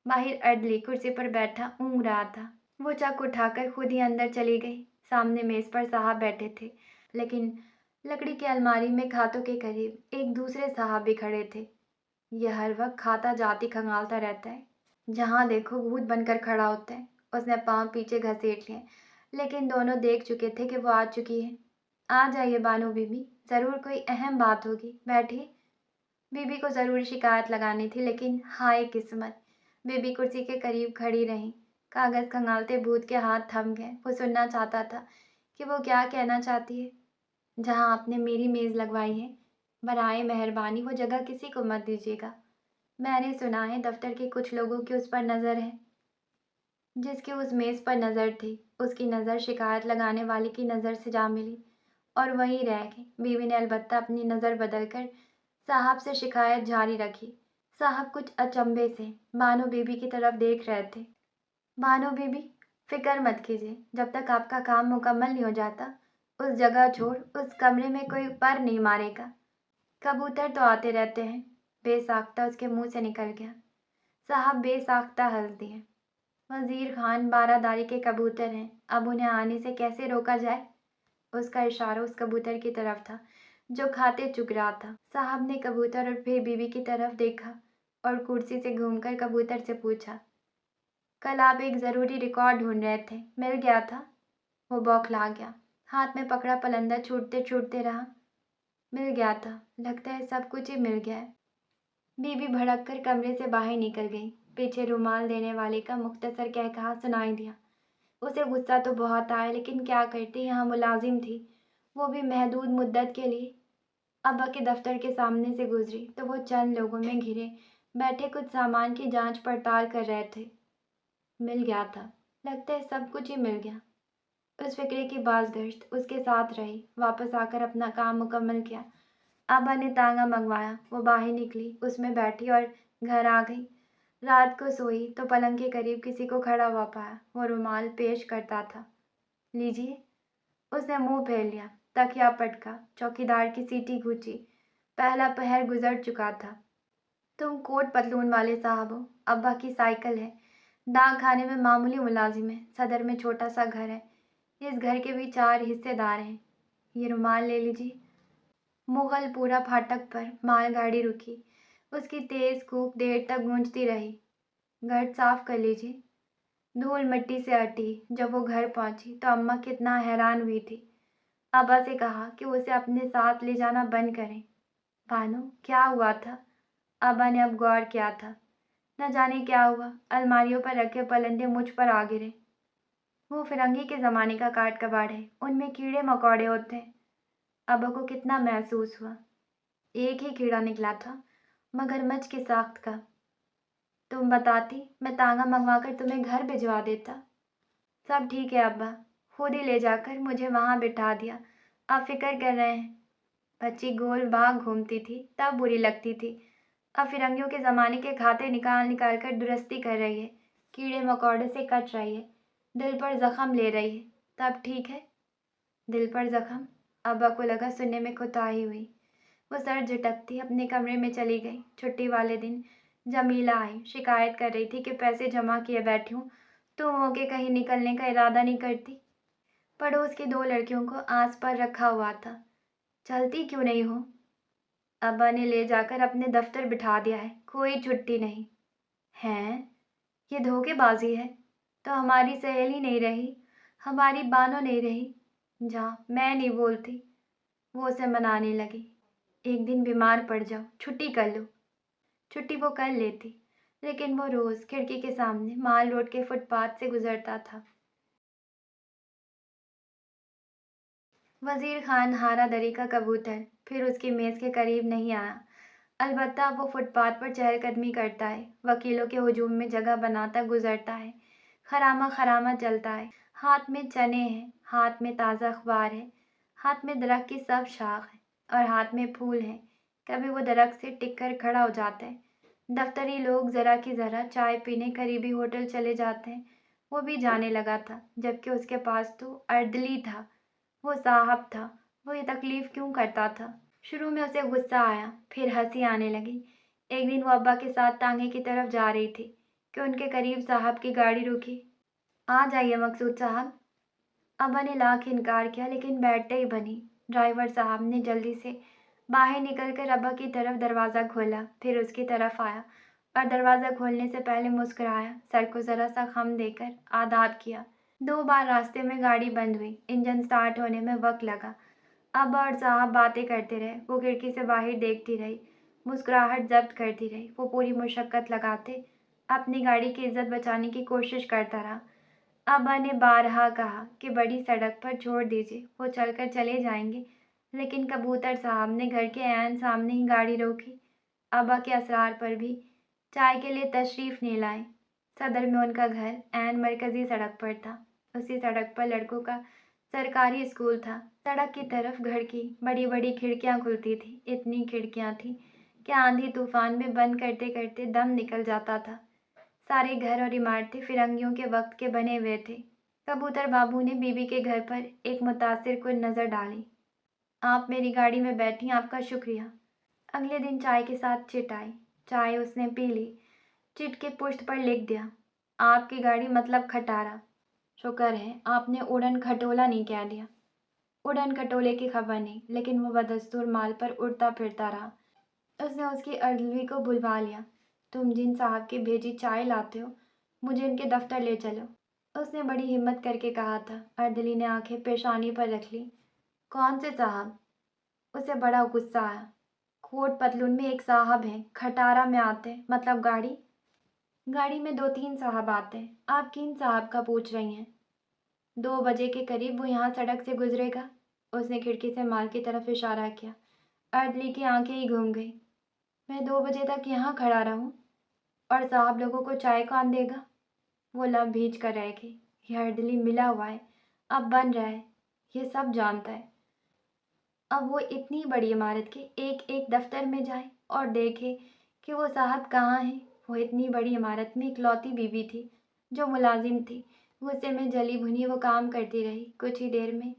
बाहर अर्दली कुर्सी पर बैठा ऊँघ रहा था। वो चक उठाकर खुद ही अंदर चली गई। सामने मेज़ पर साहब बैठे थे, लेकिन लकड़ी की अलमारी में खातों के करीब एक दूसरे साहब भी खड़े थे। यह हर वक्त खाता जाति खंगालता रहता है, जहाँ देखो भूत बनकर खड़ा होता है। उसने पाँव पीछे घसीट लिए, लेकिन दोनों देख चुके थे कि वो आ चुकी है। आ जाइए बानो बीबी, ज़रूर कोई अहम बात होगी, बैठिए। बीबी को ज़रूर शिकायत लगानी थी, लेकिन हाय किस्मत, बीबी कुर्सी के करीब खड़ी रहीं। कागज़ खंगालते भूत के हाथ थम गए। वो सुनना चाहता था कि वो क्या कहना चाहती है। जहाँ आपने मेरी मेज़ लगवाई है, बराए मेहरबानी वो जगह किसी को मत दीजिएगा। मैंने सुना है दफ्तर के कुछ लोगों की उस पर नज़र है। जिसकी उस मेज़ पर नज़र थी, उसकी नज़र शिकायत लगाने वाले की नज़र से जा मिली और वहीं रह गई। बीवी ने अलबत्ता अपनी नज़र बदलकर साहब से शिकायत जारी रखी। साहब कुछ अचंभे से बानो बीबी की तरफ देख रहे थे। बानो बीबी, फिक्र मत कीजिए, जब तक आपका काम मुकम्मल नहीं हो जाता उस जगह छोड़ उस कमरे में कोई पर नहीं मारेगा। कबूतर तो आते रहते हैं। बेसाख्ता उसके मुंह से निकल गया। साहब बेसाख्ता हंस दिए। वजीर खान बारादारी के कबूतर हैं, अब उन्हें आने से कैसे रोका जाए? उसका इशारा उस कबूतर की तरफ था जो खाते चुग रहा था। साहब ने कबूतर और फिर बीबी की तरफ देखा और कुर्सी से घूमकर कबूतर से पूछा, कल आप एक ज़रूरी रिकॉर्ड ढूंढ रहे थे, मिल गया था? वो बौखला गया, हाथ में पकड़ा पलंदा छूटते छूटते रहा। मिल गया था, लगता है सब कुछ ही मिल गया है। बीबी भड़क कर कमरे से बाहर निकल गई। पीछे रुमाल देने वाले का मुख्तसर कहकहा सुनाई दिया। उसे गुस्सा तो बहुत आया, लेकिन क्या करती, यहाँ मुलाजिम थी, वो भी महदूद मुद्दत के लिए। अब्बा के दफ्तर के सामने से गुजरी तो वो चंद लोगों में घिरे बैठे कुछ सामान की जांच पड़ताल कर रहे थे। मिल गया था, लगता है सब कुछ ही मिल गया। उस फिक्रे की बाज़गश्त उसके साथ रही। वापस आकर अपना काम मुकम्मल किया। अब्बा ने तांगा मंगवाया, वो बाहर निकली, उसमें बैठी और घर आ गई। रात को सोई तो पलंग के करीब किसी को खड़ा हुआ पाया। वो रुमाल पेश करता था। लीजिए। उसने मुंह फेर लिया, तकिया पटका, चौकीदार की सीटी गूंजी। पहला पहर गुजर चुका था। तुम कोट पतलून वाले साहब हो, अब्बा की साइकिल है, डाक खाने में मामूली मुलाजिम है, सदर में छोटा सा घर है, इस घर के भी 4 हिस्सेदार हैं। ये रुमाल ले लीजिए। मुगलपुरा फाटक पर मालगाड़ी रुकी। उसकी तेज कूक देर तक गूंजती रही। घर साफ कर लीजिए। धूल मिट्टी से अटी। जब वो घर पहुंची तो अम्मा कितना हैरान हुई थी। अब्बा से कहा कि उसे अपने साथ ले जाना बंद करें। भानु, क्या हुआ था? अब्बा ने अब गौर किया था। न जाने क्या हुआ, अलमारियों पर रखे पलंदे मुझ पर आ गिरे। वो फिरंगी के ज़माने का काट कबाड़ है, उनमें कीड़े मकोड़े होते हैं। अब्बा को कितना महसूस हुआ। एक ही कीड़ा निकला था, मगरमच्छ की साख्त का। तुम बताती, मैं तांगा मंगवाकर तुम्हें घर भिजवा देता। सब ठीक है अब्बा, खुद ही ले जाकर मुझे वहाँ बिठा दिया। आप फिक्र कर रहे हैं। बच्ची गोल बाग घूमती थी तब बुरी लगती थी, अब फिरंगियों के ज़माने के खाते निकाल निकाल कर दुरुस्ती कर रही है, कीड़े मकोड़े से कट रही है, दिल पर ज़ख्म ले रही है, तब ठीक है। दिल पर ज़ख्म? अब्बा को लगा सुनने में कुताही हुई। वो सर झटकती अपने कमरे में चली गई। छुट्टी वाले दिन जमीला आई, शिकायत कर रही थी कि पैसे जमा किए बैठी हूँ, तुम हो के कहीं निकलने का इरादा नहीं करती। पड़ोस की 2 लड़कियों को आस पर रखा हुआ था। चलती क्यों नहीं हो? अब्बा ने ले जाकर अपने दफ्तर बिठा दिया है, कोई छुट्टी नहीं। हैं? ये धोखेबाजी है। तो हमारी सहेली नहीं रही, हमारी बानो नहीं रही। जा, मैं नहीं बोलती। वो उसे मनाने लगी। एक दिन बीमार पड़ जाओ, छुट्टी कर लो। छुट्टी वो कर लेती, लेकिन वो रोज़ खिड़की के सामने माल रोड के फुटपाथ से गुजरता था। वजीर खान हारा दरी का कबूतर फिर उसकी मेज़ के करीब नहीं आया। अलबत्ता वो फुटपाथ पर चहलकदमी करता है, वकीलों के हुजूम में जगह बनाता गुजरता है, खरामा खरामा चलता है। हाथ में चने हैं, हाथ में ताज़ा अखबार है, हाथ में दरख्त की सब शाख है और हाथ में फूल है। कभी वो दरख्त से टिक कर खड़ा हो जाता है। दफ्तरी लोग ज़रा की ज़रा चाय पीने करीबी होटल चले जाते हैं। वो भी जाने लगा था, जबकि उसके पास तो अर्दली था। वो साहब था, वो ये तकलीफ़ क्यों करता था? शुरू में उसे गुस्सा आया, फिर हंसी आने लगी। एक दिन वो अब्बा के साथ तांगे की तरफ जा रही थी कि उनके करीब साहब की गाड़ी रुकी। आ जाइए मकसूद साहब। अब्बा ने लाख इनकार किया, लेकिन बैठते ही बनी। ड्राइवर साहब ने जल्दी से बाहर निकलकर अब्बा की तरफ दरवाज़ा खोला, फिर उसकी तरफ आया और दरवाज़ा खोलने से पहले मुस्कुराया, सर को ज़रा सा खम देकर आदाब किया। 2 बार रास्ते में गाड़ी बंद हुई, इंजन स्टार्ट होने में वक्त लगा। अब्बा और साहब बातें करते रहे। वो खिड़की से बाहर देखती रही, मुस्कुराहट जब्त करती रही। वो पूरी मुशक्कत लगाते अपनी गाड़ी की इज्जत बचाने की कोशिश करता रहा। अब्बा ने बारहा कहा कि बड़ी सड़क पर छोड़ दीजिए, वो चलकर चले जाएंगे, लेकिन कबूतर साहब ने घर के ऐन सामने ही गाड़ी रोकी। अब्बा के असरार पर भी चाय के लिए तशरीफ़ नहीं लाए। सदर में उनका घर ऐन मरकज़ी सड़क पर था। उसी सड़क पर लड़कों का सरकारी स्कूल था। सड़क की तरफ घर की बड़ी बड़ी खिड़कियां खुलती थी। इतनी खिड़कियां थीं कि आंधी तूफान में बंद करते करते दम निकल जाता था। सारे घर और इमारतें फिरंगियों के वक्त के बने हुए थे। कबूतर बाबू ने बीबी के घर पर एक मुतासिर कुन नज़र डाली। आप मेरी गाड़ी में बैठी, आपका शुक्रिया। अगले दिन चाय के साथ चिट आई। चाय उसने पी ली। चिट के पुश्त पर लिख दिया, आपकी गाड़ी मतलब खटारा। शुक्र है आपने उड़न खटोला नहीं कह दिया। उड़न खटोले की खबर नहीं, लेकिन वो बदस्तूर माल पर उड़ता फिरता रहा। उसने उसकी अर्दली को बुलवा लिया। तुम जिन साहब की भेजी चाय लाते हो, मुझे उनके दफ्तर ले चलो, उसने बड़ी हिम्मत करके कहा था। अर्दली ने आंखें पेशानी पर रख ली। कौन से साहब? उसे बड़ा गुस्सा आया। कोट पतलून में एक साहब हैं, खटारा में आते हैं, मतलब गाड़ी। गाड़ी में 2-3 साहब आते हैं। आप किन साहब का पूछ रही हैं? 2 बजे के करीब वो यहाँ सड़क से गुजरेगा। उसने खिड़की से माल की तरफ इशारा किया। अर्दली की आंखें ही घूम गई। मैं 2 बजे तक यहाँ खड़ा रहूं? और साहब लोगों को चाय कौन देगा? वो लब भींच कर रह गई। यह अर्दली मिला हुआ है, अब बन रहा है, ये सब जानता है। अब वो इतनी बड़ी इमारत के एक एक दफ्तर में जाए और देखे कि वो साहब कहाँ हैं। वो इतनी बड़ी इमारत में इकलौती बीवी थी जो मुलाजिम थी। गुस्से में जली भुनी वो काम करती रही। कुछ ही देर में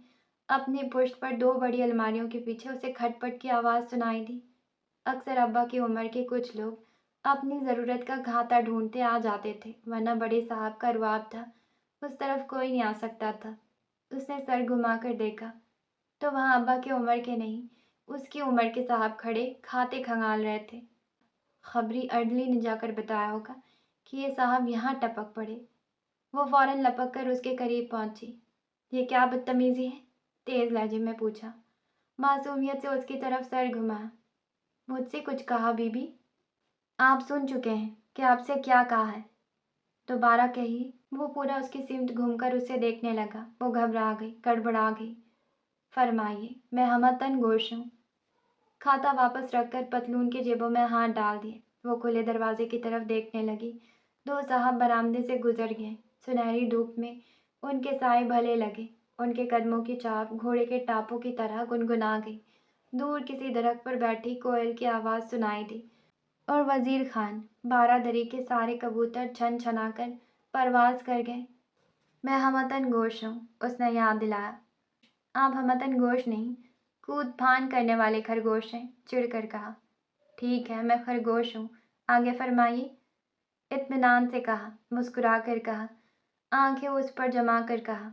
अपने पुश्त पर 2 बड़ी अलमारियों के पीछे उसे खटपट की आवाज़ सुनाई दी। अक्सर अब्बा की उम्र के कुछ लोग अपनी ज़रूरत का घाटा ढूंढते आ जाते थे, वरना बड़े साहब का रुआब था, उस तरफ कोई नहीं आ सकता था। उसने सर घुमाकर देखा तो वहाँ अब्बा की उम्र के नहीं, उसकी उम्र के साहब खड़े खाते खंगाल रहे थे। खबरी अर्दली ने जाकर बताया होगा कि ये साहब यहाँ टपक पड़े। वो फौरन लपक कर उसके करीब पहुंची। ये क्या बदतमीजी है? तेज लहजे में पूछा। मासूमियत से उसकी तरफ सर घुमाया। मुझसे कुछ कहा बीबी? आप सुन चुके हैं कि आपसे क्या कहा है, दोबारा कहिए। वो पूरा उसकी सिमत घूमकर उसे देखने लगा। वो घबरा गई, गड़बड़ा गई। फरमाइए, मैं हमतन गोश हूँ। खाता वापस रखकर पतलून के जेबों में हाथ डाल दिए, वो खुले दरवाजे की तरफ देखने लगी। 2 साहब बरामदे से गुजर गए। सुनहरी धूप में उनके साए भले लगे। उनके कदमों की चाप घोड़े के टापों की तरह गुनगुना गई। दूर किसी दरख्त पर बैठी कोयल की आवाज़ सुनाई दी और वजीर खान बारादरी के सारे कबूतर छन छना कर परवाज कर गए। मैं हमतन गोश हूँ, उसने याद दिलाया। आप हमतन गोश नहीं, कूद फान करने वाले खरगोश हैं, चिढ़कर कहा। ठीक है, मैं खरगोश हूँ, आगे फरमाइए, इत्मीनान से कहा, मुस्कुरा कर कहा, आंखें उस पर जमा कर कहा।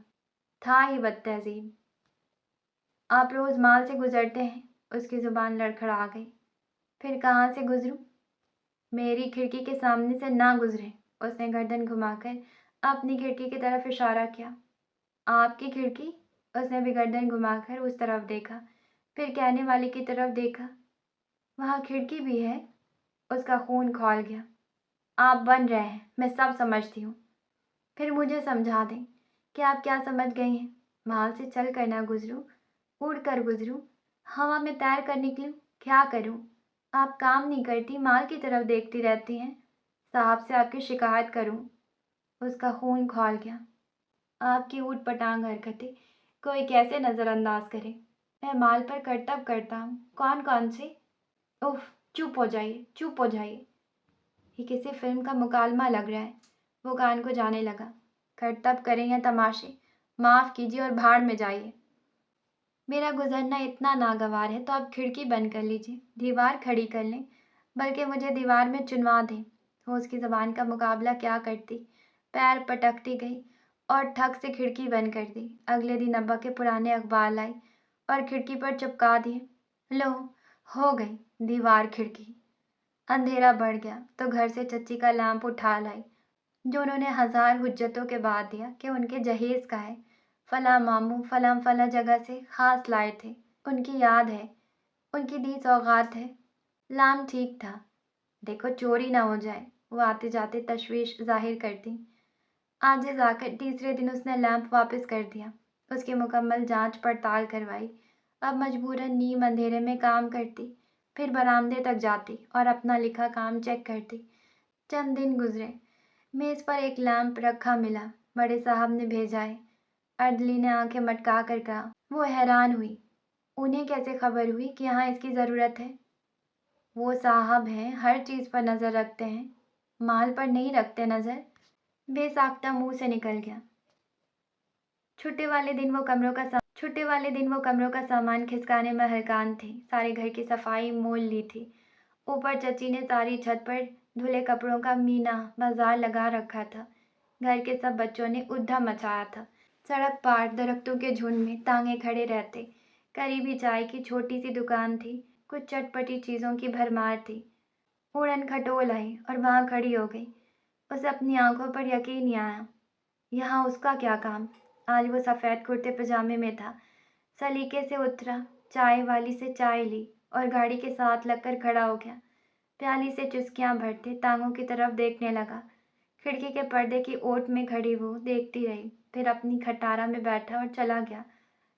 था ही बदतहजीब। आप रोज़ माल से गुजरते हैं? उसकी ज़ुबान लड़खड़ा गई। फिर कहाँ से गुजरूं? मेरी खिड़की के सामने से ना गुजरे, उसने गर्दन घुमाकर अपनी खिड़की की तरफ इशारा किया। आपकी खिड़की? उसने भी गर्दन घुमाकर उस तरफ देखा, फिर कहने वाले की तरफ देखा। वहाँ खिड़की भी है। उसका खून खौल गया। आप बन रहे हैं, मैं सब समझती हूँ। फिर मुझे समझा दें कि आप क्या समझ गई हैं। माल से चल कर ना गुजरूं, उड़ कर गुजरूं, हवा में तैर कर निकलूं, क्या करूं? आप काम नहीं करती, माल की तरफ देखती रहती हैं। साहब से आपकी शिकायत करूं। उसका खून खौल गया। आपकी ऊट पटांग हरकतें कोई कैसे नज़रअंदाज करे। मैं माल पर करतब करता हूँ। कौन कौन से? उफ, चुप हो जाइए, चुप हो जाइए। ये किसी फिल्म का मुकालमा लग रहा है। वो कान को जाने लगा। करतब करें या तमाशे, माफ़ कीजिए और भाड़ में जाइए। मेरा गुजरना इतना नागवार है तो आप खिड़की बंद कर लीजिए, दीवार खड़ी कर लें, बल्कि मुझे दीवार में चुनवा दें। वो उसकी ज़बान का मुकाबला क्या करती। पैर पटकती गई और ठक से खिड़की बंद कर दी। अगले दिन अब्बा के पुराने अखबार लाई और खिड़की पर चिपका दिए। लो, हो गई दीवार खिड़की। अंधेरा बढ़ गया तो घर से चच्ची का लैंप उठा लाई, जो उन्होंने 1000 हुज्जतों के बाद दिया कि उनके जहेज़ का है। फला मामू फला फला जगह से खास लाए थे, उनकी याद है, उनकी दी सौगात है। लैंप ठीक था, देखो चोरी ना हो जाए, वो आते जाते तशवीश जाहिर करती। आजिज़ आकर तीसरे दिन उसने लैंप वापस कर दिया। उसकी मुकम्मल जांच पड़ताल करवाई। अब मजबूरन नीम अंधेरे में काम करती, फिर बरामदे तक जाती और अपना लिखा काम चेक करती। चंद दिन गुजरे। मेज़ पर एक लैंप रखा मिला, बड़े साहब ने भेजा है। अर्दली ने आंखें मटका कर कहा। वो हैरान हुई। उन्हें कैसे खबर हुई कि यहाँ इसकी ज़रूरत है? वो साहब हैं, हर चीज़ पर नज़र रखते हैं, माल पर नहीं रखते नज़र। बेसाख्ता मुंह से निकल गया। छुट्टी वाले दिन वो कमरों का सामान खिसकाने में हरकान थे। सारे घर की सफाई मोल ली थी। ऊपर चची ने सारी छत पर धुले कपड़ों का मीना बाजार लगा रखा था। घर के सब बच्चों ने उद्यम मचाया था। सड़क पार दरख्तों के झुंड में तांगे खड़े रहते। करीबी चाय की छोटी सी दुकान थी। कुछ चटपटी चीज़ों की भरमार थी। उड़न खटोल आई और वहाँ खड़ी हो गई। उसे अपनी आंखों पर यकीन नहीं आया। यहाँ उसका क्या काम? आज वो सफ़ेद कुर्ते पजामे में था। सलीके से उतरा, चाय वाली से चाय ली और गाड़ी के साथ लगकर खड़ा हो गया। प्याली से चुस्कियां भरते तांगों की तरफ देखने लगा। खिड़की के पर्दे की ओट में खड़ी वो देखती रही, फिर अपनी खटारा में बैठा और चला गया।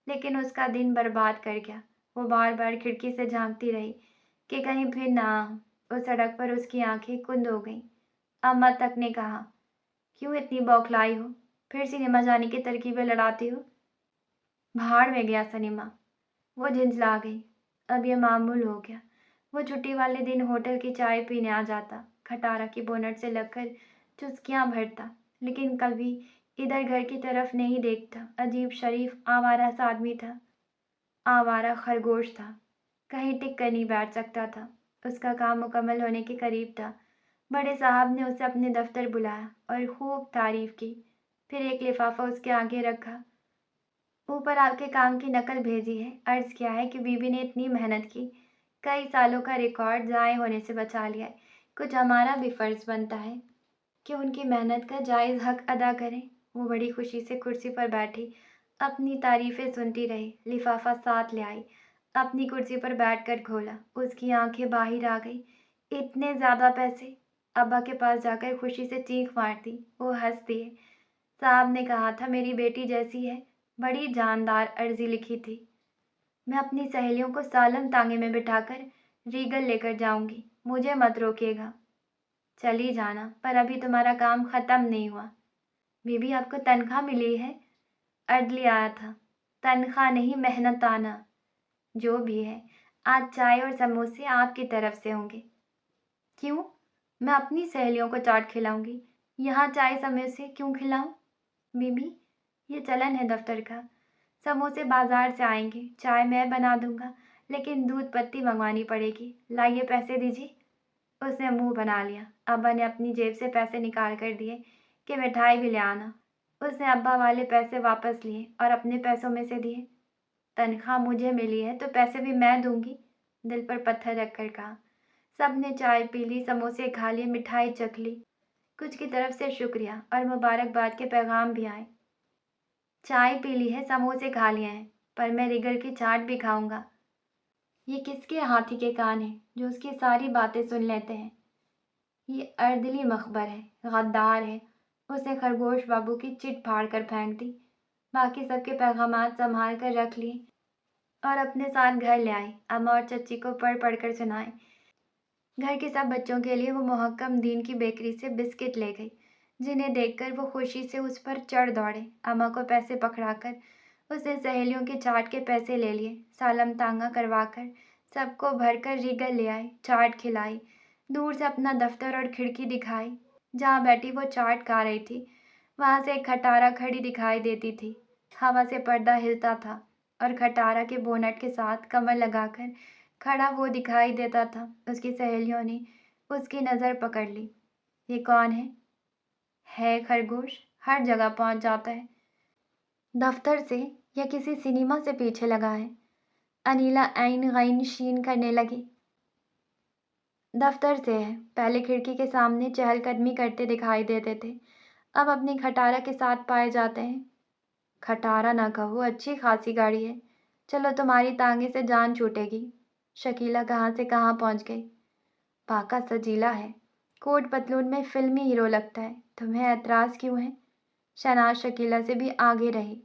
लेकिन उसका दिन बर्बाद कर गया। वो बार बार खिड़की से झांकती रही कि कहीं फिर ना आ। उस सड़क पर उसकी आंखें कुंद हो गईं। अम्मा तक ने कहा, क्यों इतनी बौखलाई हो? फिर सिनेमा जाने की तरकीबें लड़ाती हो? भाड़ में गया सिनेमा। वो झिंझला गई। अब ये मामूल हो गया। वो छुट्टी वाले दिन होटल की चाय पीने आ जाता, खटारा की बोनट से लगकर चुस्कियां भरता, लेकिन कभी इधर घर की तरफ नहीं देखता। अजीब शरीफ आवारा सा आदमी था। आवारा खरगोश था। कहीं टिक कर नहीं बैठ सकता था। उसका काम मुकम्मल होने के करीब था। बड़े साहब ने उसे अपने दफ्तर बुलाया और खूब तारीफ की। फिर एक लिफाफा उसके आगे रखा। ऊपर आपके काम की नकल भेजी है। अर्ज किया है कि बीबी ने इतनी मेहनत की, कई सालों का रिकॉर्ड ज़ाय होने से बचा लिया है। कुछ हमारा भी फ़र्ज़ बनता है कि उनकी मेहनत का जायज़ हक अदा करें। वो बड़ी खुशी से कुर्सी पर बैठी अपनी तारीफ़ें सुनती रही। लिफाफा साथ ले आई, अपनी कुर्सी पर बैठकर खोला। उसकी आंखें बाहर आ गई। इतने ज़्यादा पैसे! अब्बा के पास जाकर खुशी से चीख मारती। वो हंस दिए। साहब ने कहा था मेरी बेटी जैसी है। बड़ी जानदार अर्जी लिखी थी। मैं अपनी सहेलियों को सालम तांगे में बिठाकर रीगल लेकर जाऊंगी। मुझे मत रोकिएगा। चली जाना, पर अभी तुम्हारा काम खत्म नहीं हुआ। बीबी, आपको तनख्वाह मिली है? अर्डली आया था। तनख्वाह नहीं, मेहनताना। जो भी है, आज चाय और समोसे आपकी तरफ से होंगे। क्यों? मैं अपनी सहेलियों को चाट खिलाऊंगी। यहाँ चाय समोसे क्यों खिलाऊं? बीबी, ये चलन है दफ्तर का। समोसे बाजार से आएंगे, चाय मैं बना दूंगा, लेकिन दूध पत्ती मंगवानी पड़ेगी। लाइए पैसे दीजिए। उसने मुंह बना लिया। अब्बा ने अपनी जेब से पैसे निकाल कर दिए कि मिठाई भी ले आना। उसने अब्बा वाले पैसे वापस लिए और अपने पैसों में से दिए। तनख्वाह मुझे मिली है तो पैसे भी मैं दूंगी, दिल पर पत्थर रखकर कहा। सब ने चाय पी ली, समोसे खा लिए, मिठाई चख ली। कुछ की तरफ से शुक्रिया और मुबारकबाद के पैगाम भी आए। चाय पी ली है, समोसे खा लिए हैं, पर मैं रिगल की चाट भी खाऊंगा। ये किसके हाथी के कान हैं जो उसकी सारी बातें सुन लेते हैं? ये अर्दली मखबर है, गद्दार है। उसने खरगोश बाबू की चिट फाड़ कर फेंक दी। बाकी सबके पैगामात संभाल कर रख लिए और अपने साथ घर ले आई। अम्मा और चच्ची को पढ़ पढ़ कर सुनाए। घर के सब बच्चों के लिए वो मुहक्कम दीन की बेकरी से बिस्किट ले गई, जिन्हें देखकर वो खुशी से उस पर चढ़ दौड़े। अम्मा को पैसे पकड़ाकर उसने सहेलियों के चाट के पैसे ले लिए। सालम तांगा करवाकर सबको भरकर रीगल ले आए, चाट खिलाई, दूर से अपना दफ्तर और खिड़की दिखाई। जहाँ बैठी वो चाट खा रही थी, वहाँ से एक खटारा खड़ी दिखाई देती थी। हवा से पर्दा हिलता था और खटारा के बोनट के साथ कमर लगाकर खड़ा वो दिखाई देता था। उसकी सहेलियों ने उसकी नज़र पकड़ ली। ये कौन है? है खरगोश, हर जगह पहुंच जाता है। दफ्तर से या किसी सिनेमा से पीछे लगा है। अनीला ऐन गैन शीन करने लगी। दफ्तर से है। पहले खिड़की के सामने चहलकदमी करते दिखाई देते थे, अब अपनी खटारा के साथ पाए जाते हैं। खटारा ना कहो, अच्छी खासी गाड़ी है। चलो, तुम्हारी तांगे से जान छूटेगी। शकीला कहाँ से कहाँ पहुँच गई। पाका सजीला है, कोट पतलून में फिल्मी हीरो लगता है। तुम्हें ऐतराज़ क्यों है? शहनाज शकीला से भी आगे रही।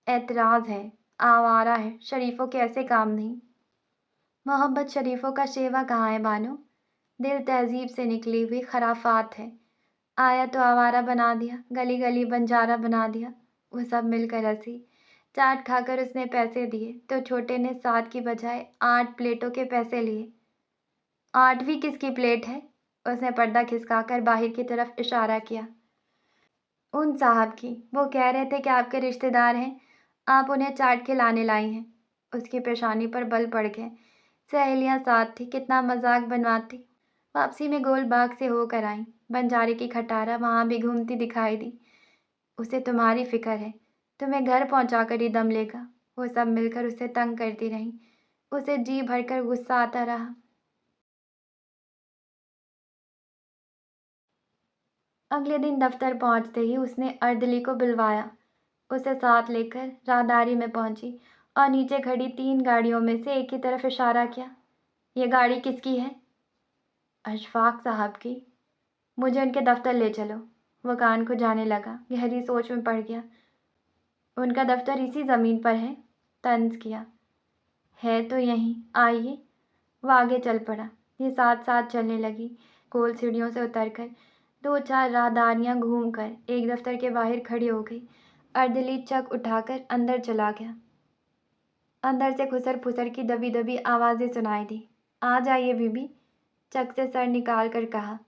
ऐतराज़ है, आवारा है, शरीफों के ऐसे काम नहीं। मोहब्बत शरीफों का शेवा कहाँ है बानो? दिल तहजीब से निकली हुई खराफात है। आया तो आवारा बना दिया, गली गली बंजारा बना दिया। वो सब मिलकर हंसी। चाट खाकर उसने पैसे दिए तो छोटे ने 7 की बजाय 8 प्लेटों के पैसे लिए। 8वीं किसकी प्लेट है? उसने पर्दा खिसका कर बाहर की तरफ इशारा किया। उन साहब की। वो कह रहे थे कि आपके रिश्तेदार हैं, आप उन्हें चाट के लाने लाई हैं। उसकी पेशानी पर बल पड़ गए। सहेलियां साथ थी, कितना मजाक बनवाती। वापसी में गोल बाग से होकर आई। बंजारे की खटारा वहां भी घूमती दिखाई दी। उसे तुम्हारी फिक्र है, तुम्हें घर पहुंचाकर ही दम लेगा। वो सब मिलकर उसे तंग करती रहीं। उसे जी भरकर गुस्सा आता रहा। अगले दिन दफ्तर पहुंचते ही उसने अर्दली को बुलवाया। उसे साथ लेकर राहदारी में पहुंची और नीचे खड़ी 3 गाड़ियों में से एक की तरफ इशारा किया। ये गाड़ी किसकी है? अशफाक साहब की। मुझे उनके दफ्तर ले चलो। वो कान को जाने लगा, गहरी सोच में पड़ गया। उनका दफ्तर इसी ज़मीन पर है? तंज किया। है तो यहीं, आइए। वो आगे चल पड़ा। ये साथ साथ चलने लगी। गोल सीढ़ियों से उतरकर 2-4 राहदारियां घूमकर एक दफ्तर के बाहर खड़ी हो गई। अर्दली चक उठाकर अंदर चला गया। अंदर से खुसर फुसर की दबी दबी आवाज़ें सुनाई दी। आ जाइए बीबी, चक से सर निकाल कर कहा।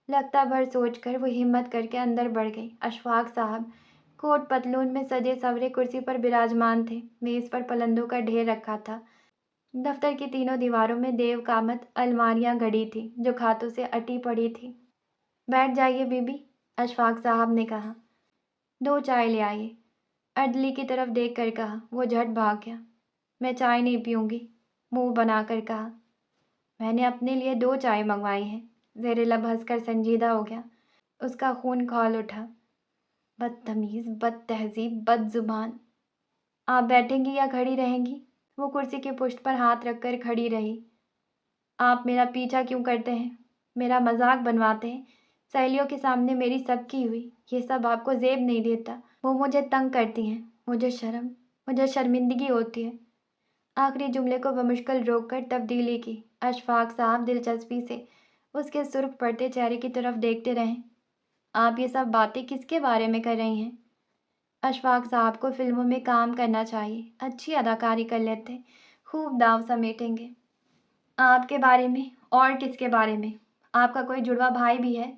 लगता भर सोचकर वो हिम्मत करके अंदर बढ़ गई। अशफाक साहब कोट पतलून में सजे सवरे कुर्सी पर विराजमान थे। मेज पर पलंदों का ढेर रखा था। दफ्तर की तीनों दीवारों में देव कामत अलमारियां गड़ी थी जो खातों से अटी पड़ी थी। बैठ जाइए बीबी, अशफाक साहब ने कहा। 2 चाय ले आइए, अर्दली की तरफ देख कर कहा। वो झट भाग गया। मैं चाय नहीं पीऊँगी, मुंह बनाकर कहा। मैंने अपने लिए 2 चाय मंगवाई हैं। ज़ेरे लब हंसकर संजीदा हो गया। उसका खून खौल उठा। बदतमीज़, बदतहज़ीब, बदजुबान। आप बैठेंगी या खड़ी रहेंगी? वो कुर्सी की पुष्ट पर हाथ रखकर खड़ी रही। आप मेरा पीछा क्यों करते हैं? मेरा मजाक बनवाते हैं? सहेलियों के सामने मेरी सबकी हुई। ये सब आपको ज़ेब नहीं देता। वो मुझे तंग करती हैं। मुझे शर्मिंदगी होती है। आखिरी जुमले को बमुश्किल रोककर तब्दीली की। अशफाक साहब दिलचस्पी से उसके सुर्ख पड़ते चेहरे की तरफ देखते रहे। आप ये सब बातें किसके बारे में कर रही हैं? अशफाक साहब को फिल्मों में काम करना चाहिए। अच्छी अदाकारी कर लेते, खूब दांव समेटेंगे। आपके बारे में? और किसके बारे में? आपका कोई जुड़वा भाई भी है?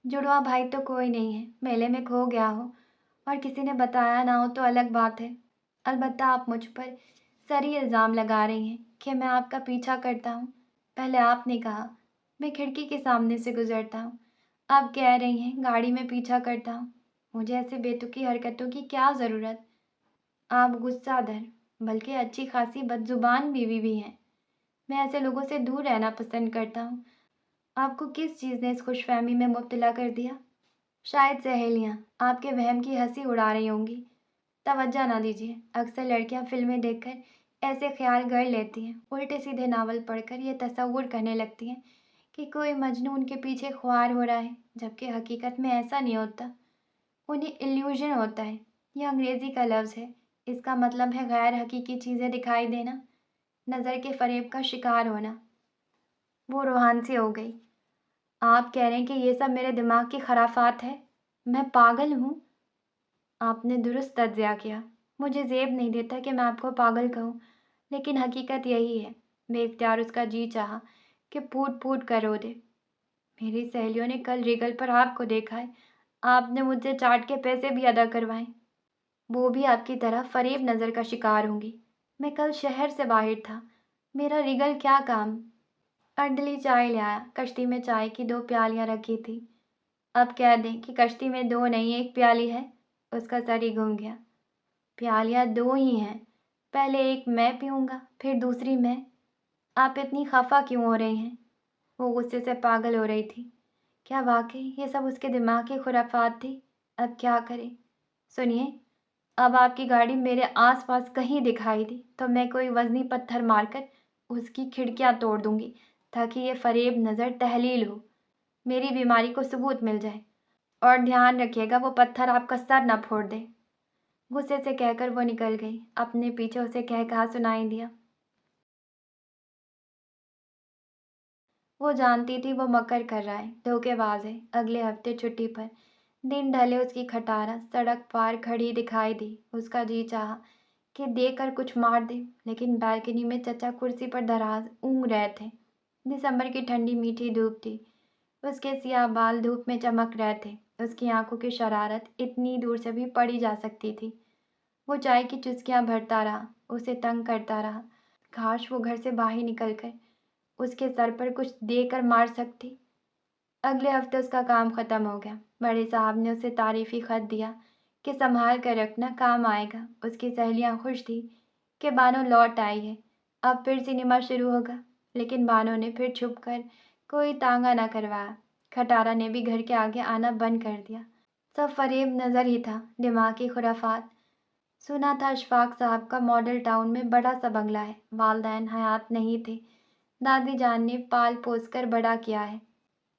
जुड़वा भाई तो कोई नहीं है। मेले में खो गया हो और किसी ने बताया ना हो तो अलग बात है। अलबत्ता आप मुझ पर सरी इल्ज़ाम लगा रही हैं कि मैं आपका पीछा करता हूँ। पहले आपने कहा मैं खिड़की के सामने से गुजरता हूँ, अब कह रही हैं गाड़ी में पीछा करता हूँ। मुझे ऐसे बेतुकी हरकतों की क्या ज़रूरत? आप गुस्साधर, बल्कि अच्छी खासी बदजुबान बीवी भी हैं। मैं ऐसे लोगों से दूर रहना पसंद करता हूँ। आपको किस चीज़ ने इस खुशफहमी में मुब्तला कर दिया? शायद सहेलियाँ आपके वहम की हंसी उड़ा रही होंगी। तवज्जो ना दीजिए। अक्सर लड़कियां फिल्में देखकर ऐसे ख्याल गढ़ लेती हैं, उल्टे सीधे नावल पढ़कर ये तसव्वुर करने लगती हैं कि कोई मजनू उनके पीछे ख्वार हो रहा है, जबकि हकीकत में ऐसा नहीं होता। उन्हें इल्यूजन होता है। यह अंग्रेज़ी का लफ्ज़ है। इसका मतलब है गैर हकीकी चीज़ें दिखाई देना, नज़र के फ़रेब का शिकार होना। वो रूहान सी हो गई। आप कह रहे हैं कि ये सब मेरे दिमाग की खराफात है? मैं पागल हूँ? आपने दुरुस्त तज्ज़िया किया। मुझे ज़ेब नहीं देता कि मैं आपको पागल कहूँ, लेकिन हकीकत यही है। बेख्तियार उसका जी चाहा कि फूट फूट कर रो दे। मेरी सहेलियों ने कल रिगल पर आपको देखा है। आपने मुझसे चाट के पैसे भी अदा करवाए। वो भी आपकी तरह फरेब नज़र का शिकार होंगी। मैं कल शहर से बाहर था। मेरा रिगल क्या काम? अर्दली चाय ले आया। कश्ती में चाय की 2 प्यालियाँ रखी थी। अब कह दें कि कश्ती में 2 नहीं 1 प्याली है। उसका सर ही घूम गया। प्यालियाँ 2 ही हैं। पहले एक मैं पीऊँगा, फिर दूसरी मैं। आप इतनी खफा क्यों हो रही हैं? वो गुस्से से पागल हो रही थी। क्या वाकई ये सब उसके दिमाग की खुराफात थी? अब क्या करें? सुनिए, अब आपकी गाड़ी मेरे आसपास कहीं दिखाई दी तो मैं कोई वजनी पत्थर मारकर उसकी खिड़कियाँ तोड़ दूंगी, ताकि ये फरेब नज़र तहलील हो, मेरी बीमारी को सबूत मिल जाए। और ध्यान रखिएगा वो पत्थर आपका सर न फोड़ दे। गुस्से से कहकर वो निकल गई। अपने पीछे उसे कह कहा सुनाई दिया। वो जानती थी वो मकर कर रहा है, धोखेबाज है। अगले हफ्ते छुट्टी पर दिन ढले उसकी खटारा सड़क पार खड़ी दिखाई दी। उसका जी चाहा कि देकर कुछ मार दे, लेकिन बालकनी में चचा कुर्सी पर दराज ऊँग रहे थे। दिसंबर की ठंडी मीठी धूप थी। उसके सियाह बाल धूप में चमक रहे थे। उसकी आंखों की शरारत इतनी दूर से भी पड़ी जा सकती थी। वो चाय की चुस्कियां भरता रहा, उसे तंग करता रहा। काश वो घर से बाहर निकलकर उसके सर पर कुछ देकर मार सकती। अगले हफ्ते उसका काम खत्म हो गया। बड़े साहब ने उसे तारीफी खत दिया कि संभाल कर रखना, काम आएगा। उसकी सहेलियां खुश थी कि बानो लौट आई है, अब फिर सिनेमा शुरू होगा। लेकिन बानो ने फिर छुप कर कोई तांगा न करवाया। खटारा ने भी घर के आगे आना बंद कर दिया। सब फरेब नजर ही था, दिमागी खुराफात। सुना था अशफाक साहब का मॉडल टाउन में बड़ा सा बंगला है। वालदैन हयात नहीं थे। दादी जान ने पाल पोस कर बड़ा किया है।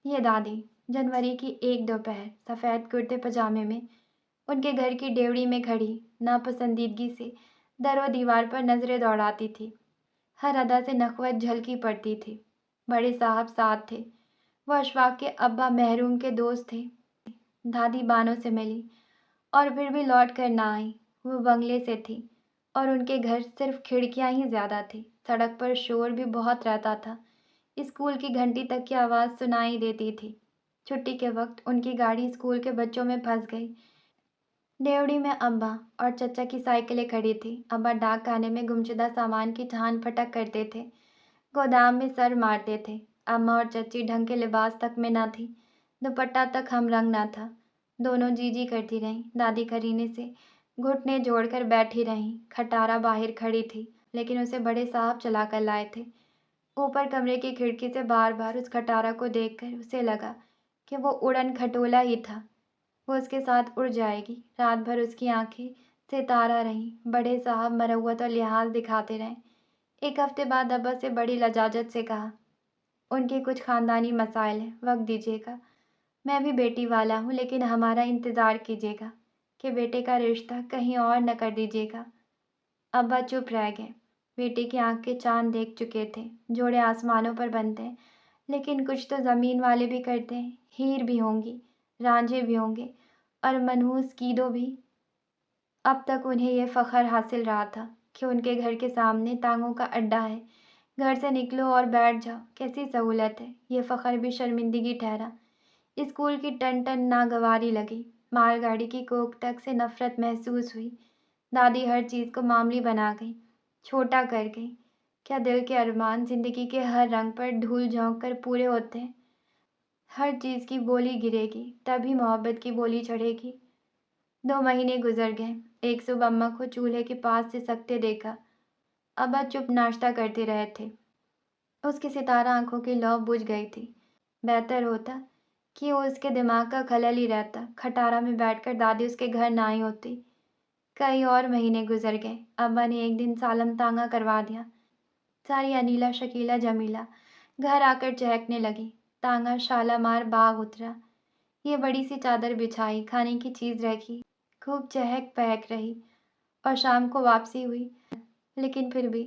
ये दादी जनवरी की एक दोपहर सफ़ेद कुर्ते पजामे में उनके घर की डेवड़ी में खड़ी नापसंदीदगी से दरो दीवार पर नजरें दौड़ाती थी। हर अदा से नखवत झलकी पड़ती थी। बड़े साहब साथ थे। वो अशफाक के अब्बा महरूम के दोस्त थे। दादी बानों से मिली और फिर भी लौट कर ना आई। वो बंगले से थी और उनके घर सिर्फ खिड़कियां ही ज़्यादा थी। सड़क पर शोर भी बहुत रहता था। स्कूल की घंटी तक की आवाज़ सुनाई देती थी। छुट्टी के वक्त उनकी गाड़ी स्कूल के बच्चों में फंस गई। डेवड़ी में अब्बा और चचा की साइकिलें खड़ी थी। अब्बा डाक खाने में गुमशुदा सामान की छान फटक करते थे, गोदाम में सर मारते थे। अम्मा और चची ढंग के लिबास तक में न थी, दुपट्टा तक हम रंग न था। दोनों जी जी करती रहीं। दादी करीने से घुटने जोड़कर बैठी रहीं। खटारा बाहर खड़ी थी, लेकिन उसे बड़े साहब चला कर लाए थे। ऊपर कमरे की खिड़की से बार बार उस खटारा को देखकर उसे लगा कि वो उड़न खटोला ही था। वो उसके साथ उड़ जाएगी। रात भर उसकी आंखें सितारा रहीं। बड़े साहब मरवत और लिहाज दिखाते रहे। एक हफ्ते बाद अब्बा से बड़ी लजाजत से कहा, उनके कुछ खानदानी मसाइल हैं, वक्त दीजिएगा। मैं भी बेटी वाला हूँ, लेकिन हमारा इंतज़ार कीजिएगा कि बेटे का रिश्ता कहीं और न कर दीजिएगा। अब्बा चुप रह गए। बेटे की आंख के चांद देख चुके थे। जोड़े आसमानों पर बनते हैं, लेकिन कुछ तो ज़मीन वाले भी करते हैं। हीर भी होंगी, रांझे भी होंगे और मनहूस कीदो भी। अब तक उन्हें यह फ़ख्र हासिल रहा था कि उनके घर के सामने टांगों का अड्डा है। घर से निकलो और बैठ जाओ, कैसी सहूलत है। ये फ़ख्र भी शर्मिंदगी ठहरा। स्कूल की टन टन नागवारी लगी। मालगाड़ी की कोक तक से नफ़रत महसूस हुई। दादी हर चीज़ को मामूली बना गई, छोटा कर गई। क्या दिल के अरमान ज़िंदगी के हर रंग पर धूल झोंक कर पूरे होते हैं? हर चीज़ की बोली गिरेगी, तभी मोहब्बत की बोली चढ़ेगी। 2 महीने गुजर गए। एक सुबह अम्मा को चूल्हे के पास से सकते देखा। अब्बा चुप नाश्ता करते रहे थे। उसकी सितारा आंखों की लौ बुझ गई थी। बेहतर होता कि वो उसके दिमाग का खलल ही रहता। खटारा में बैठकर दादी उसके घर ना आई होती। कई और महीने गुजर गए। अब्बा ने एक दिन सालम तांगा करवा दिया। सारी अनीला शकीला जमीला घर आकर चहकने लगी। तांगा शालामार बाग उतरा। ये बड़ी सी चादर बिछाई, खाने की चीज़ रखी, खूब चहक पहक रही और शाम को वापसी हुई। लेकिन फिर भी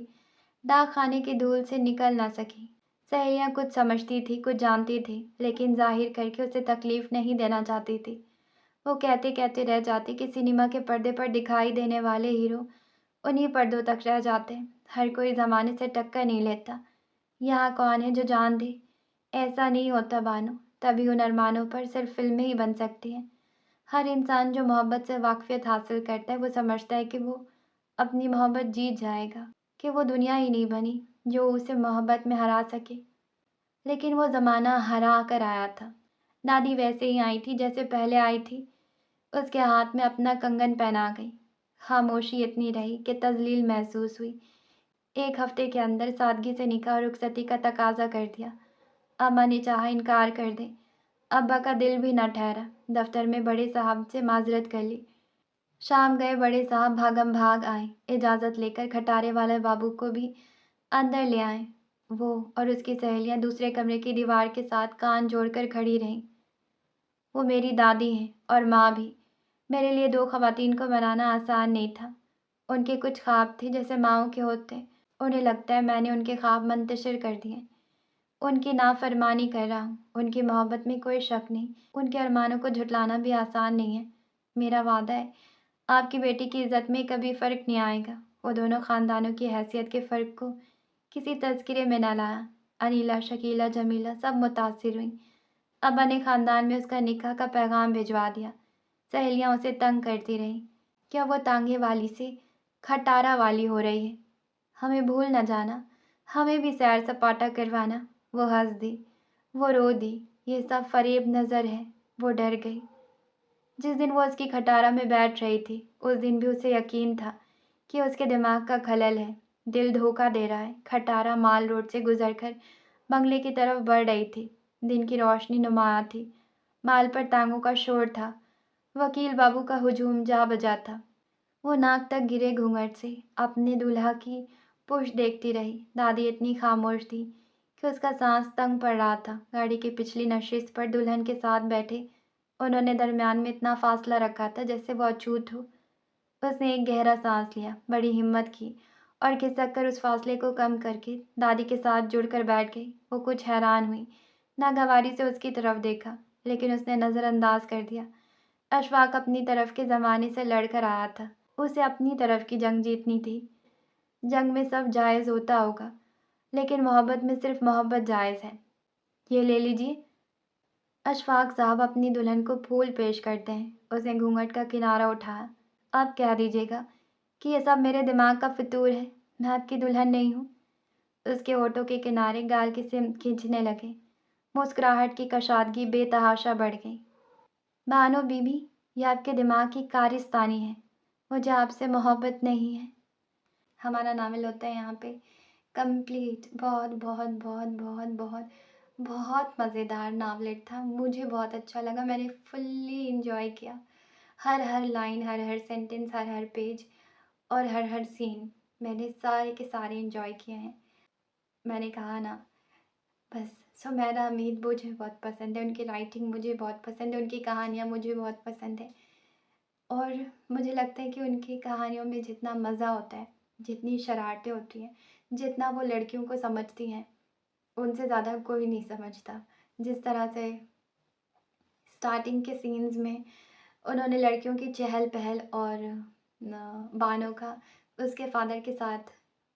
डाक खाने की धूल से निकल ना सकी। सहेलियाँ कुछ समझती थी, कुछ जानती थी, लेकिन जाहिर करके उसे तकलीफ नहीं देना चाहती थी। वो कहते कहते रह जाती कि सिनेमा के पर्दे पर दिखाई देने वाले हीरो उन्हीं पर्दों तक रह जाते। हर कोई ज़माने से टक्कर नहीं लेता। यहाँ कौन है जो जान दे? ऐसा नहीं होता बानो। तभी उन अरमानों पर सिर्फ फिल्में ही बन सकती हैं। हर इंसान जो मोहब्बत से वाकफियत हासिल करता है, वो समझता है कि वो अपनी मोहब्बत जीत जाएगा, कि वो दुनिया ही नहीं बनी जो उसे मोहब्बत में हरा सके। लेकिन वो ज़माना हरा कर आया था। दादी वैसे ही आई थी जैसे पहले आई थी। उसके हाथ में अपना कंगन पहना गई। खामोशी इतनी रही कि तज़लील महसूस हुई। एक हफ्ते के अंदर सादगी से निकाह और रुखसती का तकाजा कर दिया। अम्मा ने चाहा इनकार कर दे, अब्बा का दिल भी न ठहरा। दफ्तर में बड़े साहब से माजरत कर ली। शाम गए बड़े साहब भागम भाग आए। इजाज़त लेकर खटारे वाले बाबू को भी अंदर ले आए। वो और उसकी सहेलियां दूसरे कमरे की दीवार के साथ कान जोड़कर खड़ी रहीं। वो मेरी दादी हैं और माँ भी। मेरे लिए 2 ख़वातीन को मनाना आसान नहीं था। उनके कुछ ख्वाब थे जैसे माँओं के होते। उन्हें लगता है मैंने उनके ख्वाब मुंतशिर कर दिए। उनकी नाफरमानी कर रहा हूँ। उनकी मोहब्बत में कोई शक नहीं। उनके अरमानों को झुठलाना भी आसान नहीं है। मेरा वादा है, आपकी बेटी की इज़्ज़त में कभी फ़र्क नहीं आएगा। वो दोनों ख़ानदानों की हैसियत के फ़र्क को किसी तज़किरे में न लाया। अनीला, शकीला, जमीला सब मुतासिर हुईं। अब्बा ने ख़ानदान में उसका निकाह का पैगाम भिजवा दिया। सहेलियाँ उसे तंग करती रहीं, क्या वो तांगे वाली से खटारा वाली हो रही है, हमें भूल न जाना, हमें भी सैर सपाटा करवाना। वो हंस दी, वो रो दी, ये सब फरेब नज़र है। वो डर गई। जिस दिन वो उसकी खटारा में बैठ रही थी, उस दिन भी उसे यकीन था कि उसके दिमाग का खलल है, दिल धोखा दे रहा है। खटारा माल रोड से गुजरकर बंगले की तरफ बढ़ रही थी। दिन की रोशनी नुमाया थी, माल पर टांगों का शोर था, वकील बाबू का हुजूम जा बजा था। वो नाक तक गिरे घूंघट से अपने दूल्हा की पुश्त देखती रही। दादी इतनी खामोश थी कि उसका सांस तंग पड़ रहा था। गाड़ी की पिछली नशिस्त पर दुल्हन के साथ बैठे उन्होंने दरमियान में इतना फासला रखा था जैसे वो अछूत हो। उसने एक गहरा सांस लिया, बड़ी हिम्मत की और खिसक कर उस फासले को कम करके दादी के साथ जुड़कर बैठ गई। वो कुछ हैरान हुई, नागवारी से उसकी तरफ देखा, लेकिन उसने नज़रअंदाज कर दिया। अशफाक अपनी तरफ के ज़माने से लड़कर आया था, उसे अपनी तरफ की जंग जीतनी थी। जंग में सब जायज़ होता होगा, लेकिन मोहब्बत में सिर्फ मोहब्बत जायज़ है। ये ले लीजिए। अशफाक साहब अपनी दुल्हन को फूल पेश करते हैं। उसने घूंघट का किनारा उठाया। आप कह दीजिएगा कि ये सब मेरे दिमाग का फितूर है, मैं आपकी दुल्हन नहीं हूँ। उसके होठों के किनारे गाल के सिम खींचने लगे। मुस्कुराहट की कशादगी बेतहाशा बढ़ गई। बानो बीबी, ये आपके दिमाग की कारिस्तानी है, मुझे आपसे मोहब्बत नहीं है। हमारा नावल होता है यहाँ पे कंप्लीट। बहुत बहुत बहुत बहुत बहुत बहुत मज़ेदार नावलेट था, मुझे बहुत अच्छा लगा, मैंने फुल्ली इंजॉय किया। हर हर लाइन, हर हर सेंटेंस, हर हर पेज और हर हर सीन मैंने सारे के सारे इंजॉय किए हैं। मैंने कहा ना, बस सुमेरा हमीद मुझे बहुत पसंद है, उनकी राइटिंग मुझे बहुत पसंद है, उनकी कहानियाँ मुझे बहुत पसंद है। और मुझे लगता है कि उनकी कहानियों में जितना मज़ा होता है, जितनी शरारतें होती हैं, जितना वो लड़कियों को समझती हैं, उनसे ज़्यादा कोई नहीं समझता। जिस तरह से स्टार्टिंग के सीन्स में उन्होंने लड़कियों की चहल-पहल और बानो का उसके फ़ादर के साथ,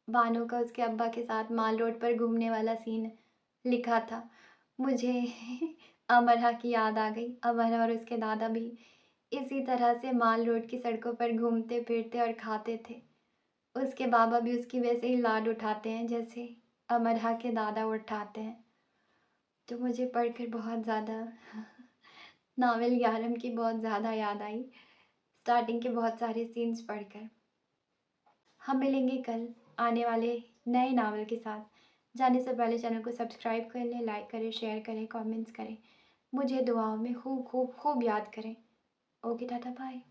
बानो का उसके अब्बा के साथ माल रोड पर घूमने वाला सीन लिखा था। मुझे अमरहा की याद आ गई। अमरहा और उसके दादा भी इसी तरह से माल रोड की सड़कों पर घूमते फिरते और खाते थे। उसके बाबा भी उसकी वैसे ही लाड उठाते हैं जैसे अमरहा के दादा उठाते हैं। तो मुझे पढ़कर बहुत ज़्यादा नावल यारम की बहुत ज़्यादा याद आई, स्टार्टिंग के बहुत सारे सीन्स पढ़कर। हम मिलेंगे कल आने वाले नए नावल के साथ। जाने से पहले चैनल को सब्सक्राइब कर लें, लाइक करें, शेयर करें, कमेंट्स करें। मुझे दुआओं में खूब खूब खूब याद करें। Okay, tata, bye.